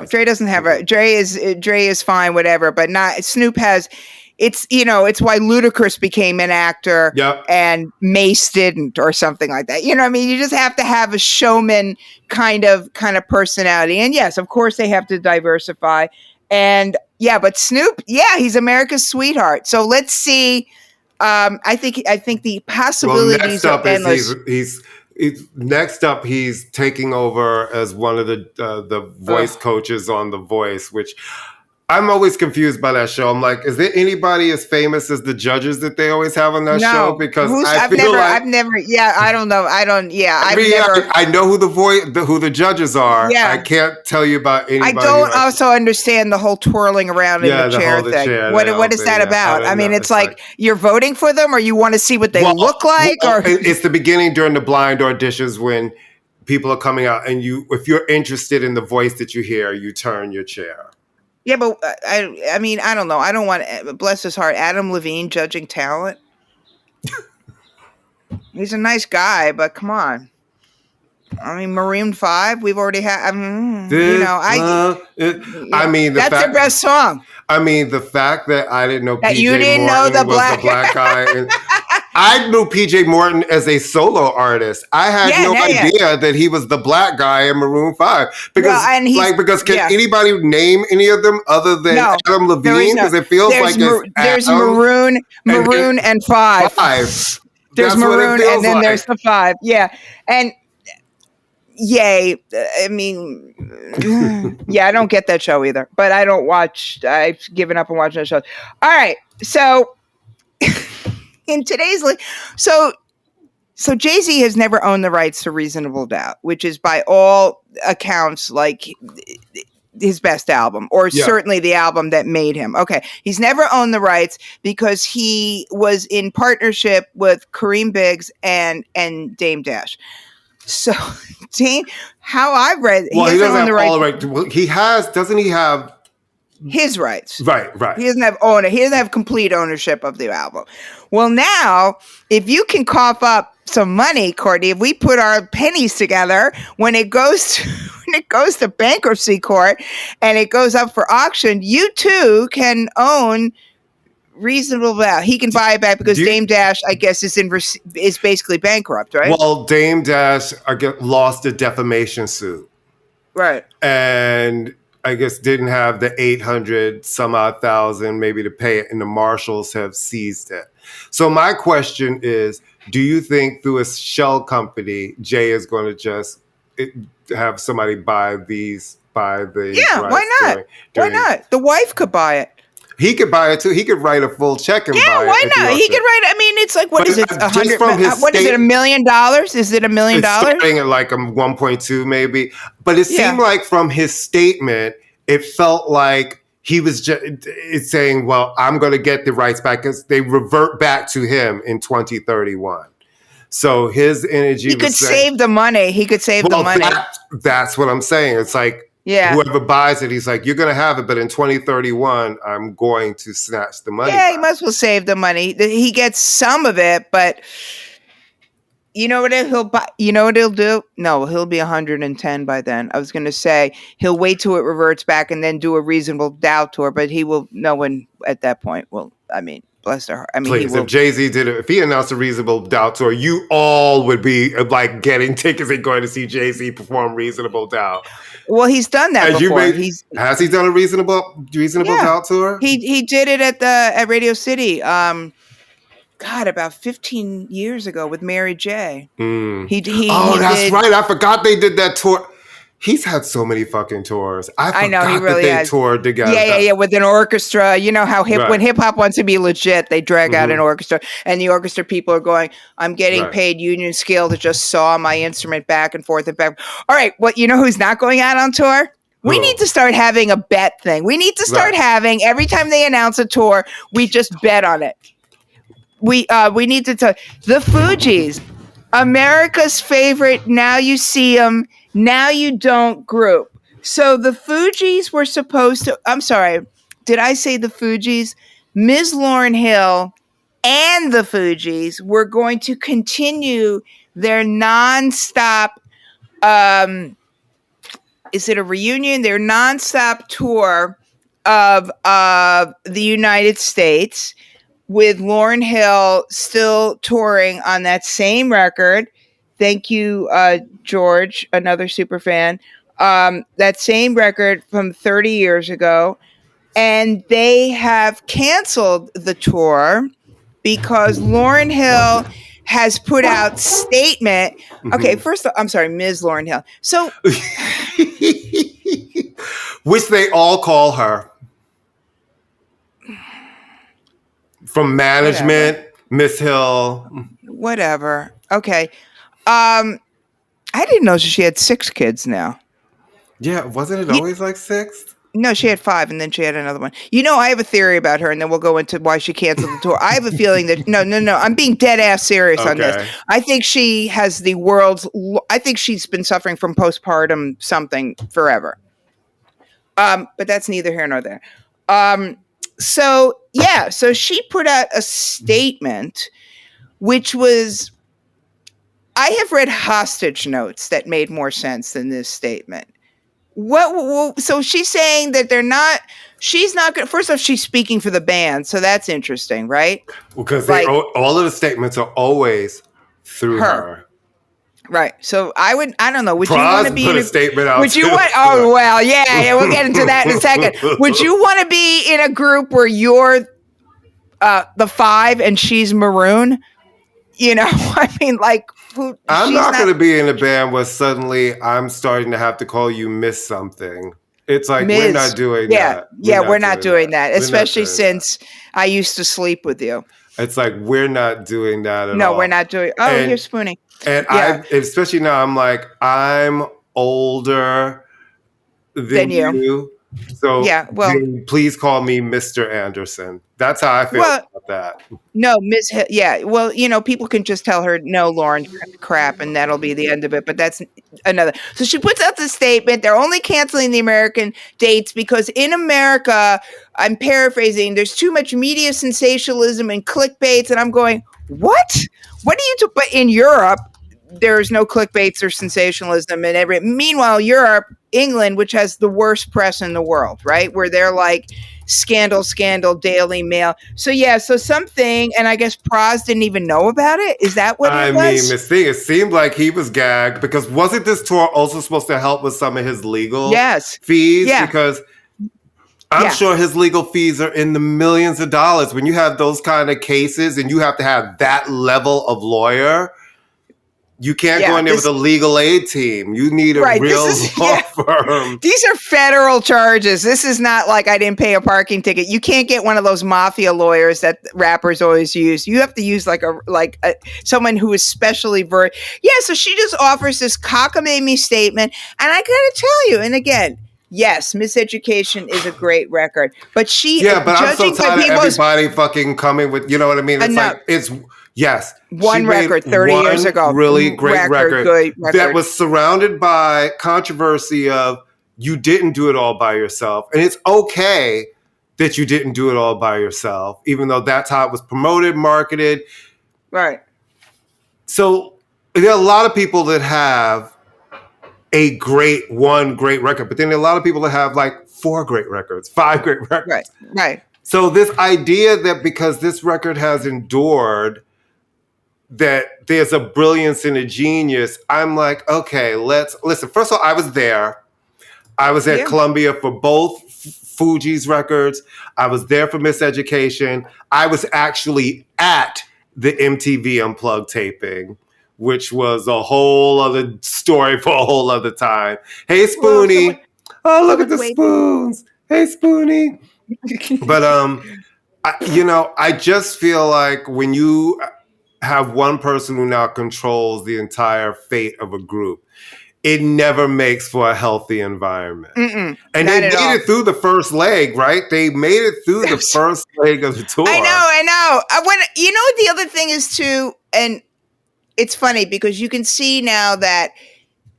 B: Dre doesn't have Dre is fine, whatever, but not Snoop has. It's, you know, it's why Ludacris became an actor and Mace didn't or something like that. You know what I mean? You just have to have a showman kind of personality. And yes, of course they have to diversify. And but Snoop, he's America's sweetheart. So let's see. I think the possibilities are endless.
A: Next up, he's taking over as one of the voice coaches on The Voice, which I'm always confused by that show. I'm like, is there anybody as famous as the judges that they always have on that show? Because I don't know. I know who the judges are. Yeah. I can't tell you about anybody.
B: I don't also understand the whole twirling around in the chair thing. What is that about? I mean, it's like you're voting for them, or you want to see what they look like, or
A: it's the beginning during the blind auditions when people are coming out, and if you're interested in the voice that you hear, you turn your chair.
B: Yeah, but I mean, I don't know. I don't want, bless his heart, Adam Levine judging talent. He's a nice guy, but come on. I mean, Maroon 5, we've already had, that's
A: their
B: best song.
A: I mean, the fact that I didn't know
B: that you didn't know the black
A: guy. I knew PJ Morton as a solo artist. I had no idea that he was the black guy in Maroon 5. Because can anybody name any of them other than Adam Levine? Because it feels
B: there's Maroon and 5. There's Maroon and then there's the 5. Yeah. And I mean, I don't get that show either. But I've given up on watching that show. All right. So in today's so Jay-Z has never owned the rights to Reasonable Doubt, which is by all accounts like his best album, or certainly the album that made him. Okay, he's never owned the rights because he was in partnership with Kareem Biggs and Dame Dash. So, Dame, how I read,
A: he doesn't have all the rights. Well, he has, doesn't he have
B: his rights?
A: Right.
B: He doesn't have He doesn't have complete ownership of the album. Well, now, if you can cough up some money, Courtney, if we put our pennies together, when it goes to bankruptcy court and it goes up for auction, you too can own Reasonable Doubt. He can buy it back because Dame Dash, I guess, is basically bankrupt, right?
A: Well, Dame Dash lost a defamation suit,
B: right?
A: And I guess didn't have the 800 some odd thousand maybe to pay it, and the marshals have seized it. So my question is, do you think through a shell company, Jay is going to just have somebody buy the
B: why not? Why not? The wife could buy it.
A: He could buy it too. He could write a full check and buy it.
B: Yeah, why not? He could write. I mean, it's like, what is it? What is it? $1 million? Is it $1 million?
A: It's starting at like 1.2 maybe. But it seemed like from his statement, it felt like he was just saying, "Well, I'm going to get the rights back," because they revert back to him in 2031. So his energy.
B: He could save the money. He could save the money.
A: That's what I'm saying. It's like. Yeah. Whoever buys it, he's like, you're going to have it, but in 2031, I'm going to snatch the money.
B: Yeah, he must well save the money. He gets some of it, but You know what he'll buy? You know what he'll do? No, he'll be 110 by then. I was going to say he'll wait till it reverts back and then do a Reasonable Doubt tour, but he will. No one at that point will. I mean, bless her. I mean,
A: please, if Jay-Z did it, if he announced a Reasonable Doubt tour, you all would be like getting tickets and going to see Jay-Z perform Reasonable Doubt.
B: Well, he's done that before.
A: Has he done a Reasonable Doubt tour?
B: He did it at Radio City. God, about 15 years ago with Mary J.
A: That's right. I forgot they did that tour. He's had so many fucking tours. I know he really has. Toured together.
B: Yeah, with an orchestra. You know how when hip hop wants to be legit, they drag out an orchestra, and the orchestra people are going, "I'm getting paid union scale to just saw my instrument back and forth and back." All right, you know who's not going out on tour? We need to start having a bet thing. We need to start having every time they announce a tour, we just bet on it. We need to talk. The Fugees, America's favorite. Now you see them, now you don't group. So the Fugees were supposed to. I'm sorry, did I say the Fugees? Ms. Lauryn Hill and the Fugees were going to continue their nonstop. Is it a reunion? Their nonstop tour of the United States, with Lauryn Hill still touring on that same record. Thank you, George, another super fan. That same record from 30 years ago. And they have canceled the tour because Lauryn Hill has put out statement. Okay, first, I'm sorry, Ms. Lauryn Hill. So,
A: which they all call her. From management, Miss Hill.
B: Whatever. Okay. I didn't know she had 6 kids now.
A: Yeah, wasn't it always like 6?
B: No, she had 5, and then she had another one. You know, I have a theory about her, and then we'll go into why she canceled the tour. I have a feeling that no, I'm being dead ass serious on this. I think she has the world's. I think she's been suffering from postpartum something forever. But that's neither here nor there. So she put out a statement, which was, I have read hostage notes that made more sense than this statement. So she's saying that she's not going to, first off, she's speaking for the band. So that's interesting, right?
A: Because all of the statements are always through her.
B: Right. So I don't know. Would you want to be
A: put a statement out?
B: Would you want? Oh well, yeah. We'll get into that in a second. Would you want to be in a group where you're the 5 and she's maroon? You know, I mean, like,
A: I'm not going to be in a band where suddenly I'm starting to have to call you Miss something. It's like, we're not doing that.
B: We're not doing that. Especially since I used to sleep with you.
A: It's like, we're not doing that at all.
B: No, we're not doing. Oh, you're spooning.
A: And especially now, I'm older than you. So please call me Mr. Anderson. That's how I feel about that.
B: No, Ms. Hill. Yeah. Well, you know, people can just tell her, no, Lauren, crap, and that'll be the end of it. But that's another. So she puts out this statement. They're only canceling the American dates because in America, I'm paraphrasing, there's too much media sensationalism and clickbaits. And I'm going, what? What do you do? But in Europe, there's no clickbaits or sensationalism and meanwhile, Europe, England, which has the worst press in the world, right? Where they're like scandal, Daily Mail. So something, and I guess Praz didn't even know about it. Is that what it was? I mean,
A: Miss Thing, it seemed like he was gagged because wasn't this tour also supposed to help with some of his legal fees? Yeah. Because I'm sure his legal fees are in the millions of dollars. When you have those kind of cases and you have to have that level of lawyer, you can't go in there with a legal aid team. You need a real law firm.
B: These are federal charges. This is not like I didn't pay a parking ticket. You can't get one of those mafia lawyers that rappers always use. You have to use like someone who is specially versed. Yeah, so she just offers this cockamamie statement. And I got to tell you, and again, yes, Miseducation is a great record. But
A: I'm so tired of everybody fucking coming with, you know what I mean? It's yes.
B: One record 30 years ago.
A: Really great record that was surrounded by controversy of you didn't do it all by yourself. And it's okay that you didn't do it all by yourself, even though that's how it was promoted, marketed.
B: Right.
A: So there are a lot of people that have one great record, but then there are a lot of people that have like 4 great records, 5 great records.
B: Right.
A: So this idea that because this record has endured, that there's a brilliance and a genius, I'm like, okay, let's listen. First of all, I was there. I was at Columbia for both Fugees records. I was there for Miseducation. I was actually at the MTV Unplugged taping, which was a whole other story for a whole other time. Hey, Spoonie. Oh, look at the spoons. Hey, Spoonie. But, I just feel like when you have one person who now controls the entire fate of a group, it never makes for a healthy environment. And they made it through the first leg, right? They made it through the first leg of the tour.
B: I know. The other thing is too, and it's funny because you can see now that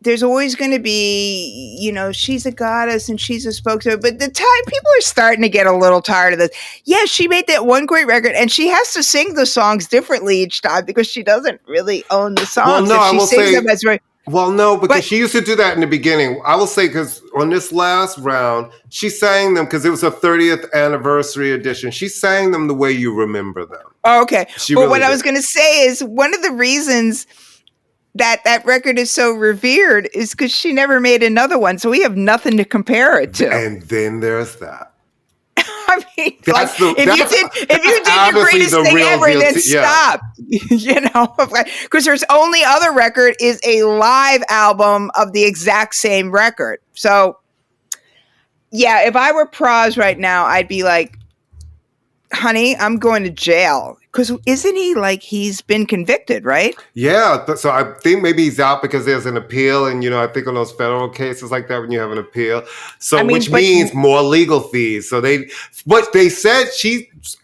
B: there's always going to be, she's a goddess and she's a spokesman. But people are starting to get a little tired of this. Yeah, she made that one great record, and she has to sing the songs differently each time because she doesn't really own the songs.
A: Well, no, because she used to do that in the beginning. I will say, because on this last round, she sang them because it was her 30th anniversary edition. She sang them the way you remember them.
B: Oh, okay. I was going to say is one of the reasons that record is so revered is because she never made another one. So we have nothing to compare it to.
A: And then there's that.
B: I mean, if you did your greatest thing ever, then stop. Because there's only other record is a live album of the exact same record. So, yeah, if I were Praz right now, I'd be like, honey, I'm going to jail. Because isn't he he's been convicted, right?
A: Yeah. So I think maybe he's out because there's an appeal. And, I think on those federal cases like that, when you have an appeal. So which means more legal fees. So they said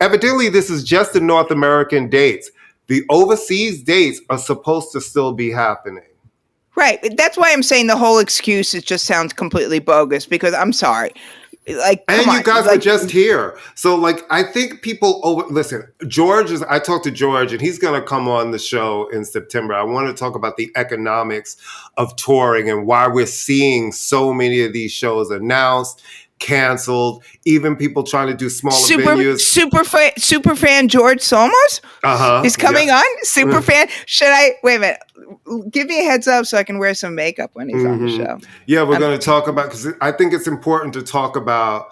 A: evidently this is just the North American dates. The overseas dates are supposed to still be happening.
B: Right. That's why I'm saying the whole excuse, it just sounds completely bogus because I'm sorry.
A: And you guys were just here. So I think people listen, I talked to George and he's going to come on the show in September. I want to talk about the economics of touring and why we're seeing so many of these shows announced, canceled, even people trying to do smaller venues.
B: Super fan George Somos is coming on. Super fan. Should I wait a minute? Give me a heads up so I can wear some makeup when he's on the show.
A: Yeah, we're going to talk about, because I think it's important to talk about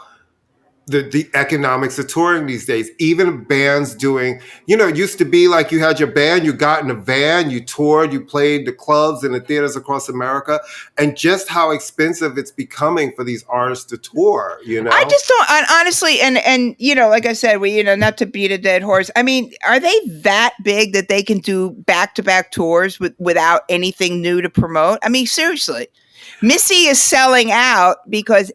A: the economics of touring these days. Even bands doing, it used to be you had your band, you got in a van, you toured, you played the clubs and the theaters across America, and just how expensive it's becoming for these artists to tour,
B: I just don't, honestly, and like I said, we, not to beat a dead horse. I mean, are they that big that they can do back-to-back tours without anything new to promote? I mean, seriously. Missy is selling out because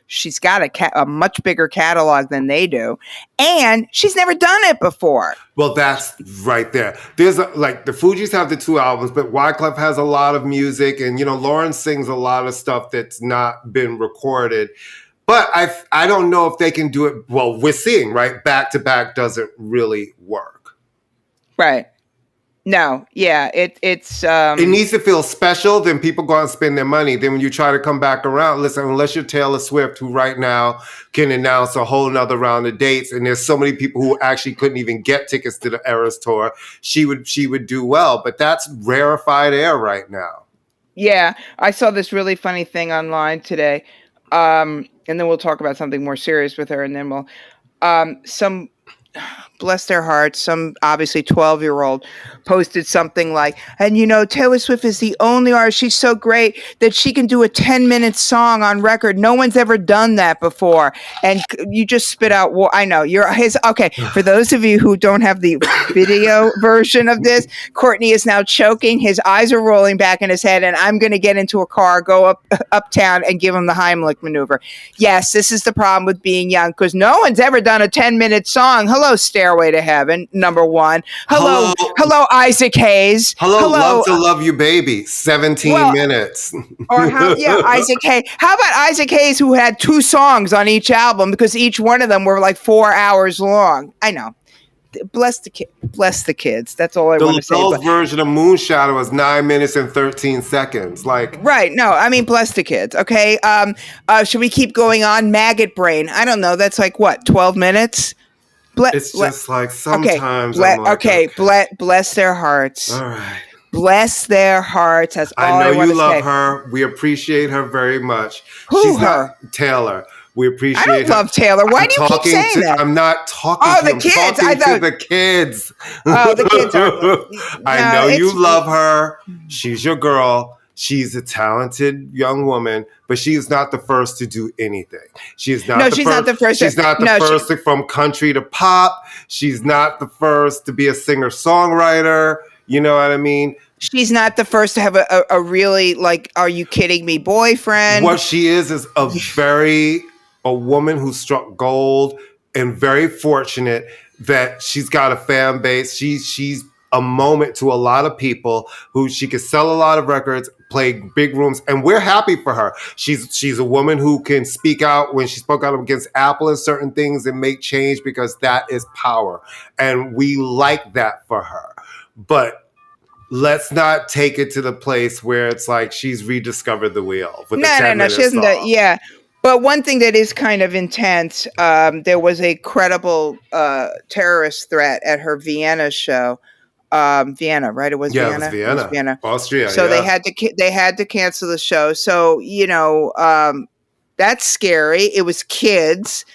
B: she's got a much bigger catalog than they do, and she's never done it before.
A: Well, that's right there. There's the Fugees have the 2 albums, but Wyclef has a lot of music, and Lauren sings a lot of stuff that's not been recorded. But I don't know if they can do it. Well, we're seeing back to back doesn't really work.
B: Right. No, yeah, it's
A: it needs to feel special. Then people go out and spend their money. Then when you try to come back around, listen, unless you're Taylor Swift, who right now can announce a whole nother round of dates, and there's so many people who actually couldn't even get tickets to the Eras tour, she would do well. But that's rarefied air right now.
B: Yeah, I saw this really funny thing online today, and then we'll talk about something more serious with her, and then we'll bless their hearts, some obviously 12-year-old posted something and Taylor Swift is the only artist, she's so great that she can do a 10-minute song on record. No one's ever done that before. And you just spit out, I know, okay, for those of you who don't have the video version of this, Courtney is now choking, his eyes are rolling back in his head, and I'm going to get into a car, go uptown, and give him the Heimlich maneuver. Yes, this is the problem with being young, because no one's ever done a 10-minute song. Hello, Stairway to Heaven, number 1. Hello, Isaac Hayes.
A: Hello, Love to Love You Baby, 17 minutes.
B: Isaac Hayes. How about Isaac Hayes, who had 2 songs on each album because each one of them were 4 hours long? I know. bless the kids. That's all I want to say.
A: The version of Moonshadow was 9 minutes and 13 seconds.
B: Right. No, I mean, bless the kids. Okay. Should we keep going on? Maggot Brain. I don't know. That's like what, 12 minutes?
A: It's just like sometimes. Okay.
B: Bless their hearts.
A: All right.
B: Bless their hearts. That's all I want to say.
A: I know you love her. We appreciate her very much.
B: She's her?
A: Taylor. We appreciate her.
B: I don't love Taylor. Why do you keep saying that?
A: I'm not talking to
B: the kids.
A: I'm talking to the kids.
B: Oh, the kids are.
A: I know you love her. She's your girl. She's a talented young woman, but she is not the first to do anything. She's not the first. She's not the first from country to pop. She's not the first to be a singer-songwriter. You know what I mean?
B: She's not the first to have a really, like, are you kidding me, boyfriend?
A: What she is a woman who struck gold and very fortunate that she's got a fan base. She's a moment to a lot of people who she could sell a lot of records, play big rooms, and we're happy for her. She's a woman who can speak out when she spoke out against Apple and certain things and make change because that is power. And we like that for her. But let's not take it to the place where it's like she's rediscovered the wheel.
B: No, she hasn't. Yeah. But one thing that is kind of intense, there was a credible terrorist threat at her Vienna show. Vienna, right? It was Vienna.
A: It was Vienna. Austria.
B: So they had to cancel the show. So, that's scary. It was kids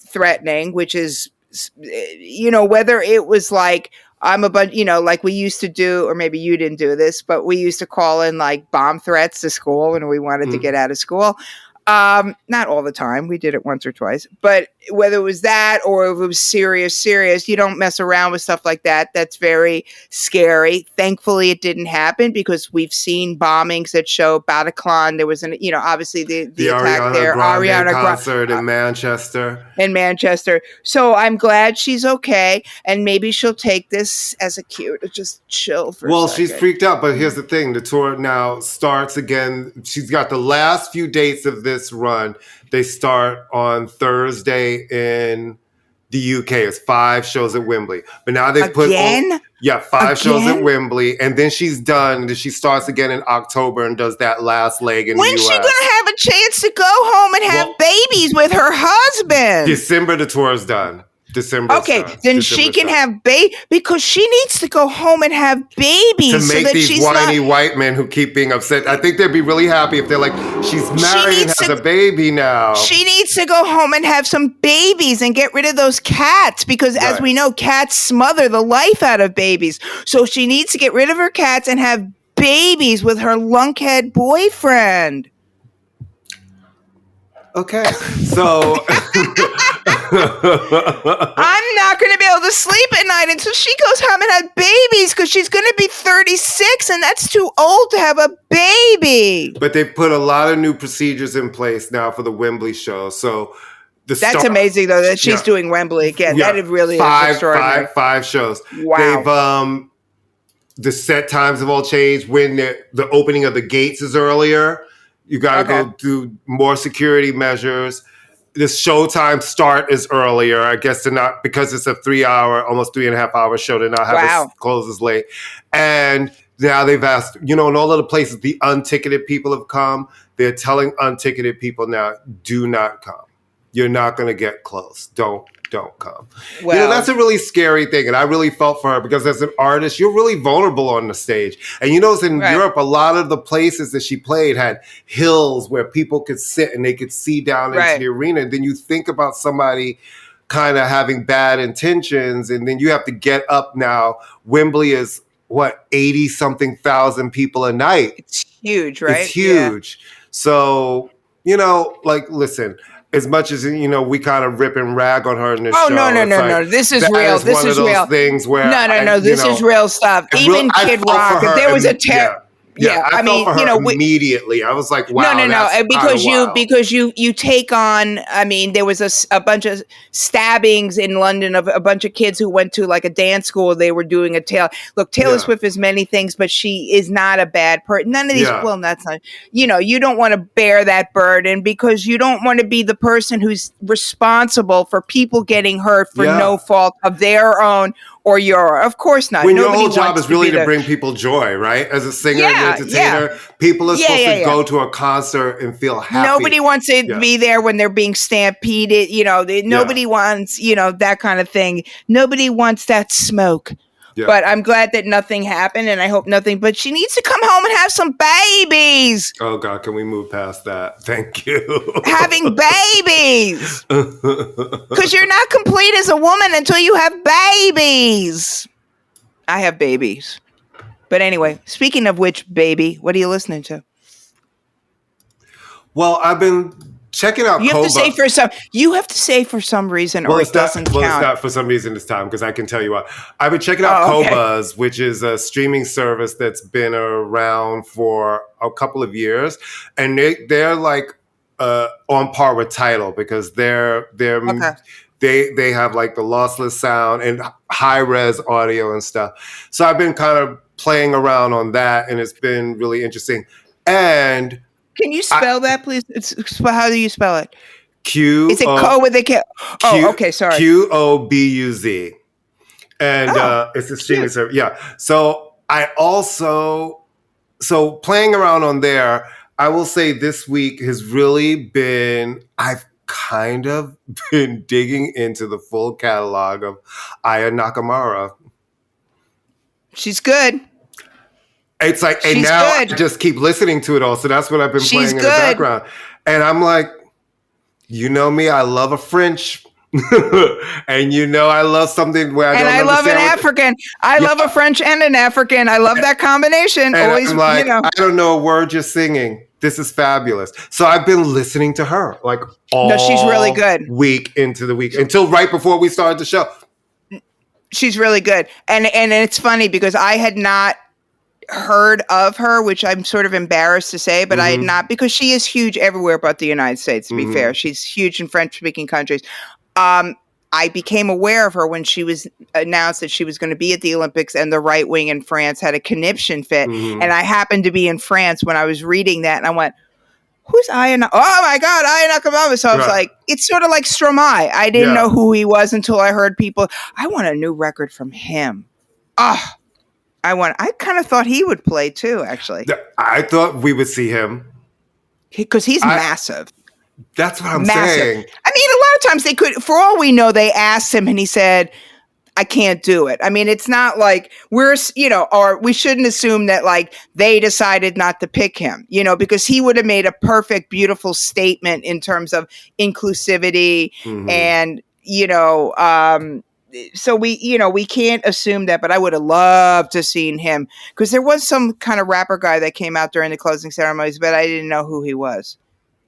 B: threatening, which is, whether it was like, I'm a bunch, like we used to do, or maybe you didn't do this, but we used to call in like bomb threats to school when we wanted to get out of school. Not all the time. We did it once or twice, but whether it was that or if it was serious, you don't mess around with stuff like that. That's very scary. Thankfully it didn't happen because we've seen bombings that show Bataclan. There was obviously the attack there.
A: Ariana concert in Manchester.
B: So I'm glad she's okay. And maybe she'll take this as a cue to just chill for a second.
A: She's freaked out, but here's the thing. The tour now starts again. She's got the last few dates of this run. They start on Thursday in the UK. It's 5 shows at Wembley. But now they've put 5 shows at Wembley, and then she's done. And she starts again in October and does that last leg in the US.
B: When's she gonna have a chance to go home and have babies with her husband?
A: December, the tour is done. December.
B: Okay, then she can have because she needs to go home and have babies
A: to make these whiny white men who keep being upset. I think they'd be really happy if they're like, she's married and has a baby now.
B: She needs to go home and have some babies and get rid of those cats because, as we know, cats smother the life out of babies. So she needs to get rid of her cats and have babies with her lunkhead boyfriend.
A: Okay, so
B: I'm not going to be able to sleep at night until she goes home and has babies because she's going to be 36 and that's too old to have a baby.
A: But they've put a lot of new procedures in place now for the Wembley show. So
B: that's amazing though that she's doing Wembley again. That really is extraordinary.
A: Five shows.
B: Wow.
A: They've the set times have all changed. When the opening of the gates is earlier. You got to go do more security measures. The showtime start is earlier. I guess they're not, because it's a 3-hour, almost 3.5 hour show, they're not having it close as late. And now they've asked, in all of the places, the unticketed people have come. They're telling unticketed people now, do not come. You're not going to get close. Don't come. Well, that's a really scary thing. And I really felt for her because as an artist, you're really vulnerable on the stage. And in Europe, a lot of the places that she played had hills where people could sit and they could see down into the arena. And then you think about somebody kind of having bad intentions and then you have to get up now. Wembley is 80-something thousand people a night.
B: It's huge, right?
A: It's huge. Yeah. So, listen, as much as, we kind of rip and rag on her in this show.
B: No. This is real. This is real.
A: Things where
B: this is real stuff. Even Kid Rock. If there was a
A: Yeah, I fell for her immediately. I was like, wow.
B: No, because you take on. I mean, there was a bunch of stabbings in London of a bunch of kids who went to like a dance school. They were doing a Taylor Swift is many things, but she is not a bad person. None of these. Yeah. Well, that's not. You don't want to bear that burden because you don't want to be the person who's responsible for people getting hurt for no fault of their own. Or of course not.
A: When your whole job is really to bring people joy, right? As a singer and entertainer, people are supposed to go to a concert and feel happy.
B: Nobody wants to be there when they're being stampeded. Nobody wants, that kind of thing. Nobody wants that smoke. Yeah. But I'm glad that nothing happened, and I hope nothing. But she needs to come home and have some babies.
A: Oh, God, can we move past that? Thank you.
B: Having babies. Because you're not complete as a woman until you have babies. I have babies. But anyway, speaking of which, baby, what are you listening to?
A: Well, I've been checking out
B: You have to say for some reason, or it doesn't count.
A: Well, it's not for some reason this time, because I can tell you what. I've been checking out Qobuz, which is a streaming service that's been around for a couple of years, and they're like on par with Tidal, because they have like the lossless sound and high res audio and stuff. So I've been kind of playing around on that, and it's been really interesting. And
B: can you spell that, please? How do you spell it?
A: Is
B: it Co with a K? Oh, okay, sorry.
A: Qobuz. And it's a streaming service. Yeah. So so playing around on there, I will say this week has really been, I've kind of been digging into the full catalog of Aya Nakamura.
B: She's good.
A: It's like, and now I just keep listening to it all. So that's what I've been playing in the background. And I'm like, you know me, I love a French. And I love something where I
B: love an African. I love a French and an African. I love that combination.
A: And always, I'm like, I don't know a word you're singing. This is fabulous. So I've been listening to her like all
B: she's really good.
A: Week into the week until right before we started the show.
B: She's really good. And it's funny because I had not heard of her, which I'm sort of embarrassed to say, but I had not, because she is huge everywhere but the United States, to be fair. She's huge in French-speaking countries. I became aware of her when she was announced that she was going to be at the Olympics, and the right wing in France had a conniption fit. And I happened to be in France when I was reading that, and I went, who's Aya? Oh my God, Aya Nakamura. So I was like, it's sort of like Stromae. I didn't know who he was until I heard people, I want a new record from him. I kind of thought he would play too, actually.
A: I thought we would see him.
B: Because he's massive.
A: That's what I'm saying.
B: I mean, a lot of times they could, for all we know, they asked him and he said, I can't do it. I mean, it's not like or we shouldn't assume that like they decided not to pick him, because he would have made a perfect, beautiful statement in terms of inclusivity and, so we can't assume that, but I would have loved to have seen him, because there was some kind of rapper guy that came out during the closing ceremonies, but I didn't know who he was.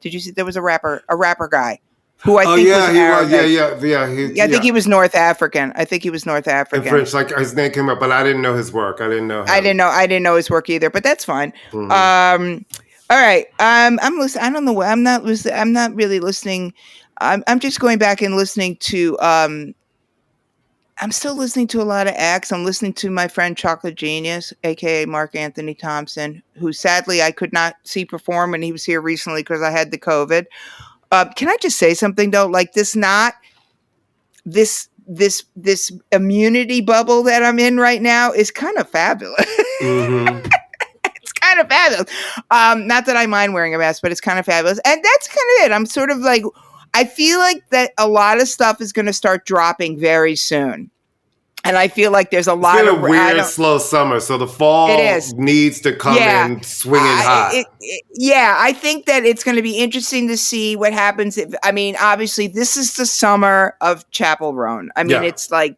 B: Did you see there was a rapper guy who I think was Arabic. I think he was North African. And
A: French, like his name came up, but I didn't know his work. I didn't know
B: his work either, but that's fine. All right. I'm listening. I don't know. I'm not really listening. I'm just going back and listening to I'm still listening to a lot of acts. I'm listening to my friend Chocolate Genius, aka Mark Anthony Thompson, who sadly I could not see perform when he was here recently because I had the COVID. Can I just say something though? Like this immunity bubble that I'm in right now is kind of fabulous. It's kind of fabulous. Not that I mind wearing a mask, but it's kind of fabulous. And that's kind of it. I'm sort of like, I feel like that a lot of stuff is going to start dropping very soon. And I feel like there's a lot of...
A: It's been a weird, slow summer, so the fall needs to come in swinging hot.
B: I think that it's going to be interesting to see what happens. Obviously, this is the summer of Chapel Roan. It's like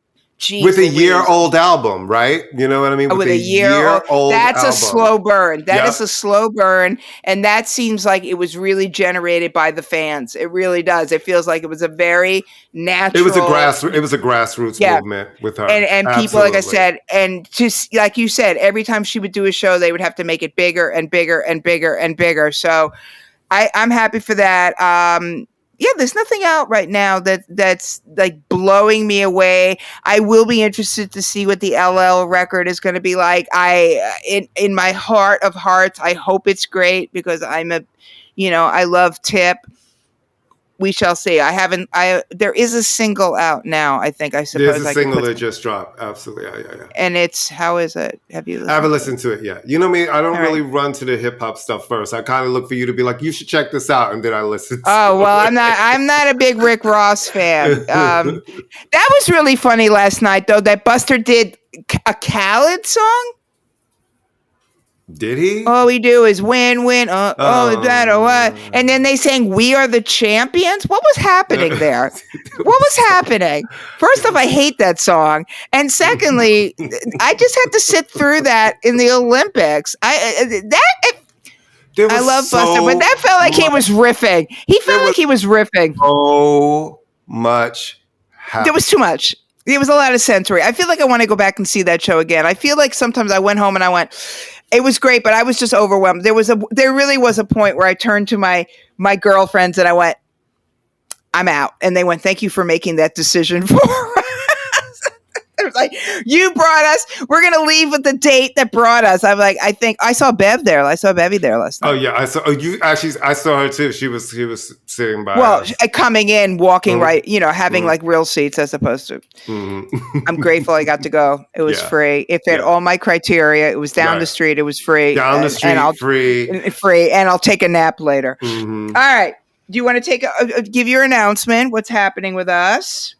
A: with a year-old album, right? You know what I mean?
B: With a year-old that's album. A slow burn. That is a slow burn, and that seems like it was really generated by the fans. It really does. It feels like it was a very natural.
A: It was a grassroots movement with her,
B: and people, like I said, and just like you said, every time she would do a show, they would have to make it bigger and bigger and bigger and bigger. So, I'm happy for that. There's nothing out right now that's like blowing me away. I will be interested to see what the LL record is going to be like. In my heart of hearts, I hope it's great because I love Tip. We shall see. There is a single out now, I suppose.
A: There's a single that just dropped. Absolutely. Yeah.
B: And how is it? Have you listened?
A: I haven't listened to it yet. You know me, I don't really run to the hip hop stuff first. I kind of look for you to be like, you should check this out. And then I listen to
B: it. Well, I'm not a big Rick Ross fan. That was really funny last night, though, that Buster did a Khaled song.
A: Did he?
B: All we do is win. That or what? And then they sang "We Are the Champions." What was happening there? What was happening? First off, I hate that song, and secondly, I just had to sit through that in the Olympics. I love Buster, but that felt like he was riffing. He felt like he was riffing.
A: So much happened.
B: There was too much. There was a lot of sensory. I feel like I want to go back and see that show again. I feel like sometimes I went home and I went, it was great, but I was just overwhelmed. There really was a point where I turned to my girlfriends and I went, I'm out. And they went, thank you for making that decision for us. It was like, you brought us. We're going to leave with the date that brought us. I'm like, I think I saw Bev there. I saw Bevy there last night.
A: Oh yeah, I saw. I saw her too. She was sitting by.
B: Well, coming in, walking right. Having like real seats as opposed to. I'm grateful I got to go. It was free. It fit all my criteria. It was down the street. It was free.
A: Down the street,
B: free, and I'll take a nap later. All right. Do you want to give your announcement? What's happening with us?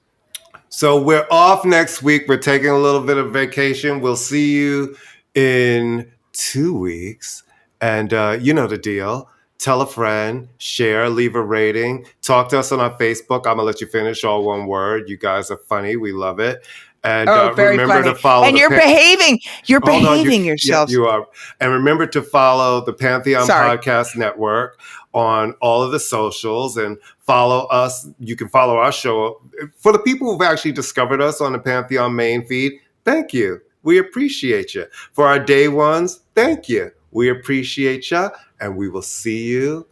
A: So we're off next week. We're taking a little bit of vacation. We'll see you in 2 weeks. And you know the deal. Tell a friend, share, leave a rating. Talk to us on our Facebook. ImmaLetYouFinish, all one word. You guys are funny. We love it. And remember to follow.
B: And you're behaving. You're behaving yourself.
A: Yeah, you are. And remember to follow the Pantheon Podcast Network on all of the socials and follow us. You can follow our show. For the people who've actually discovered us on the Pantheon main feed, thank you. We appreciate you. For our day ones, thank you. We appreciate you. And we will see you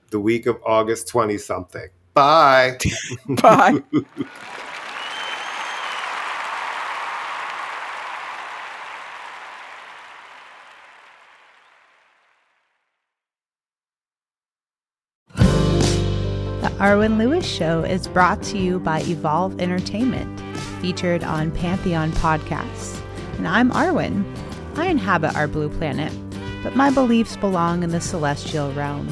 A: the week of August 20-something. Bye.
B: Bye.
C: The Arwen Lewis Show is brought to you by Evolve Entertainment, featured on Pantheon Podcasts. And I'm Arwen. I inhabit our blue planet, but my beliefs belong in the celestial realm.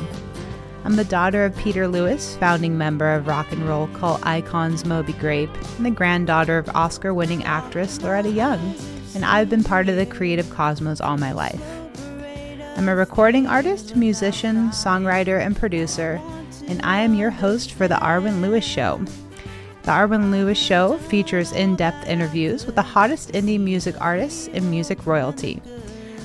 C: I'm the daughter of Peter Lewis, founding member of rock and roll cult icons Moby Grape, and the granddaughter of Oscar-winning actress Loretta Young, and I've been part of the creative cosmos all my life. I'm a recording artist, musician, songwriter, and producer, and I am your host for The Arwen Lewis Show. The Arwen Lewis Show features in-depth interviews with the hottest indie music artists and music royalty.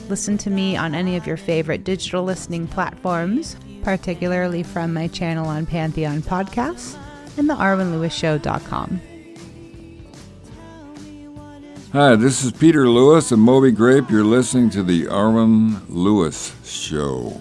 C: Listen to me on any of your favorite digital listening platforms, particularly from my channel on Pantheon Podcasts and thearwenlewisshow.com.
D: Hi, this is Peter Lewis and Moby Grape. You're listening to The Arwen Lewis Show.